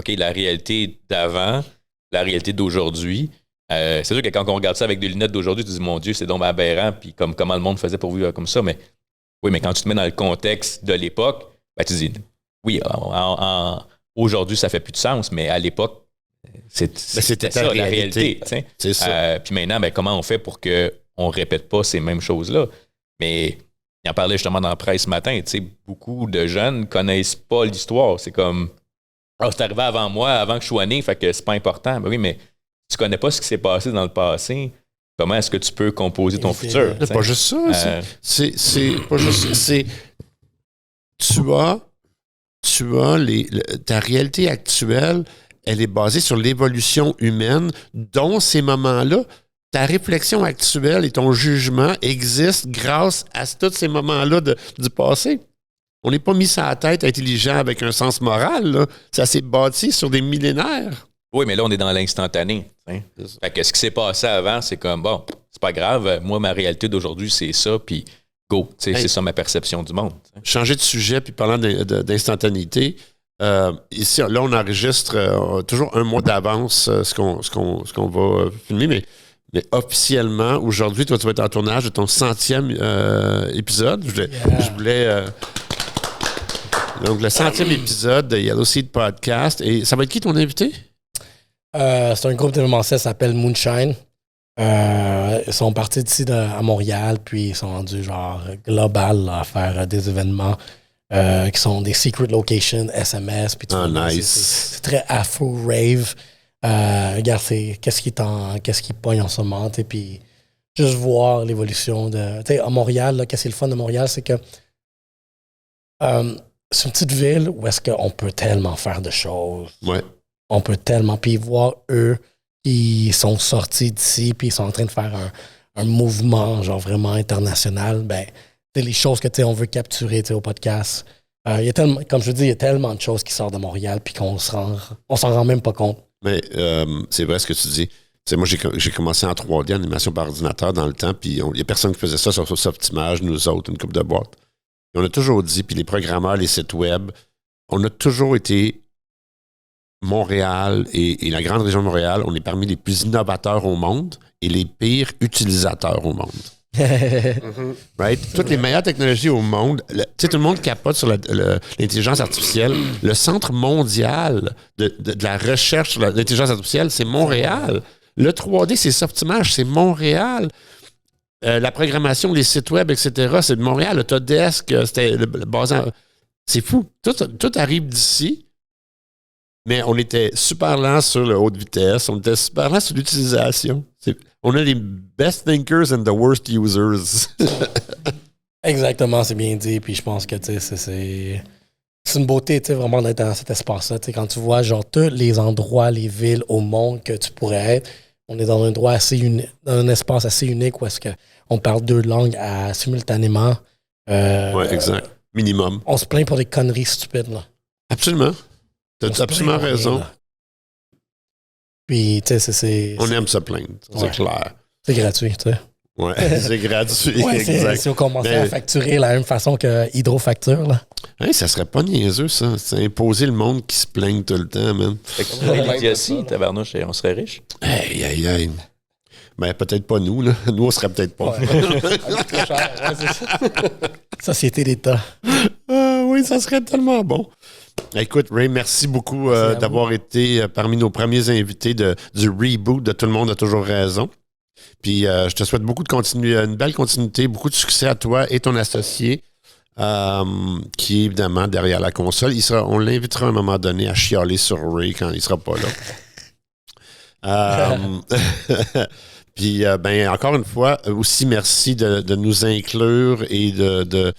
la réalité d'avant, la réalité d'aujourd'hui. C'est sûr que quand on regarde ça avec des lunettes d'aujourd'hui, tu te dis mon Dieu, c'est donc aberrant, puis comment le monde faisait pour vivre comme ça. Mais oui, mais quand tu te mets dans le contexte de l'époque, tu te dis oui, aujourd'hui, ça fait plus de sens, mais à l'époque, c'était ça, la réalité. C'est ça. Puis maintenant, comment on fait pour qu'on ne répète pas ces mêmes choses-là? Mais il en parlait justement dans la presse ce matin. Beaucoup de jeunes ne connaissent pas l'histoire. C'est comme, Ah, c'est arrivé avant moi, avant que je sois né, fait que c'est pas important. Ben oui, mais tu connais pas ce qui s'est passé dans le passé. Comment est-ce que tu peux composer ton futur? C'est pas juste ça. C'est pas juste ça. Ta réalité actuelle, elle est basée sur l'évolution humaine, dont ces moments-là, ta réflexion actuelle et ton jugement existent grâce à tous ces moments-là du passé. On n'est pas mis sur la tête intelligent avec un sens moral, là. Ça s'est bâti sur des millénaires. Oui, mais là, on est dans l'instantané. Fait que ce qui s'est passé avant, c'est comme, bon, c'est pas grave, moi, ma réalité d'aujourd'hui, c'est ça, puis go. C'est ça ma perception du monde. Changer de sujet, puis parlant d'instantanéité, ici, là, on enregistre toujours un mois d'avance ce qu'on va filmer, mais officiellement, aujourd'hui, toi, tu vas être en tournage de ton 100e épisode. Je voulais donc, le 100e épisode de Yellow Seed Podcast. Et ça va être qui ton invité? C'est un groupe d'événementiel qui s'appelle Moonshine. Ils sont partis d'ici à Montréal, puis ils sont rendus genre global là, à faire des événements qui sont des secret locations, SMS. Puis tout nice. C'est très Afro-Rave. Regarde, qu'est-ce qui pogne en ce moment. Puis juste voir l'évolution de. Tu sais, à Montréal, là, qu'est-ce qui est le fun de Montréal, c'est que c'est une petite ville où est-ce qu'on peut tellement faire de choses. Ouais. On peut tellement. Puis voir eux qui sont sortis d'ici, puis ils sont en train de faire un mouvement genre vraiment international. Ben, c'est les choses que on veut capturer au podcast. Il y a tellement, comme je dis, il y a tellement de choses qui sortent de Montréal, puis on s'en rend même pas compte. Mais c'est vrai ce que tu dis. Tu sais, moi, j'ai commencé en 3D, animation par ordinateur dans le temps, puis il n'y a personne qui faisait ça sur Softimage, nous autres, une couple de boîtes. Et on a toujours dit, puis les programmeurs, les sites web, on a toujours été Montréal et la grande région de Montréal, on est parmi les plus innovateurs au monde et les pires utilisateurs au monde. Right? Toutes les meilleures technologies au monde, tu sais, tout le monde capote sur l'intelligence artificielle. Le centre mondial de la recherche sur l'intelligence artificielle, c'est Montréal. Le 3D, c'est Softimage, c'est Montréal. La programmation, les sites web, etc., c'est de Montréal. Autodesk, c'était le basant. C'est fou. Tout arrive d'ici, mais on était super lent sur le haute vitesse. On était super lent sur l'utilisation. On a les best thinkers and the worst users. Exactement, c'est bien dit. Puis je pense que c'est une beauté vraiment d'être dans cet espace-là. Quand tu vois genre tous les endroits, les villes au monde que tu pourrais être, on est dans un endroit dans un espace assez unique où est-ce qu'on parle deux langues simultanément. Oui, exact. Minimum. On se plaint pour des conneries stupides. Là. Absolument. Tu as absolument raison. Rien, puis, tu sais, on aime se plaindre, c'est clair. C'est gratuit, tu sais. Oui, c'est gratuit, exact. Si on commençait à facturer de la même façon que Hydro facture, là. Hey, ça serait pas niaiseux, ça. C'est imposer le monde qui se plaigne tout le temps, man. Fait que tu ferais l'idiotie, tabarnouche, et on serait riche. Hey. Ben, peut-être pas nous, là. Nous, on serait peut-être pas. Très cher, Société d'État. Oui, ça serait tellement bon. Écoute, Ray, merci beaucoup d'avoir été parmi nos premiers invités du reboot de Tout le monde a toujours raison. Puis je te souhaite une belle continuité, beaucoup de succès à toi et ton associé, qui est évidemment derrière la console. On l'invitera à un moment donné à chialer sur Ray quand il sera pas là. Puis, encore une fois, aussi merci de nous inclure et de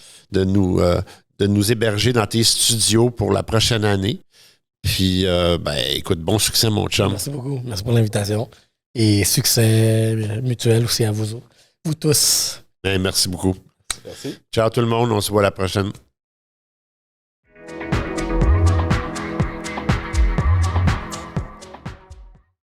nous héberger dans tes studios pour la prochaine année. Puis, écoute, bon succès, mon chum. Merci beaucoup. Merci pour l'invitation. Et succès mutuel aussi à vous tous. Merci beaucoup. Merci. Ciao tout le monde. On se voit la prochaine.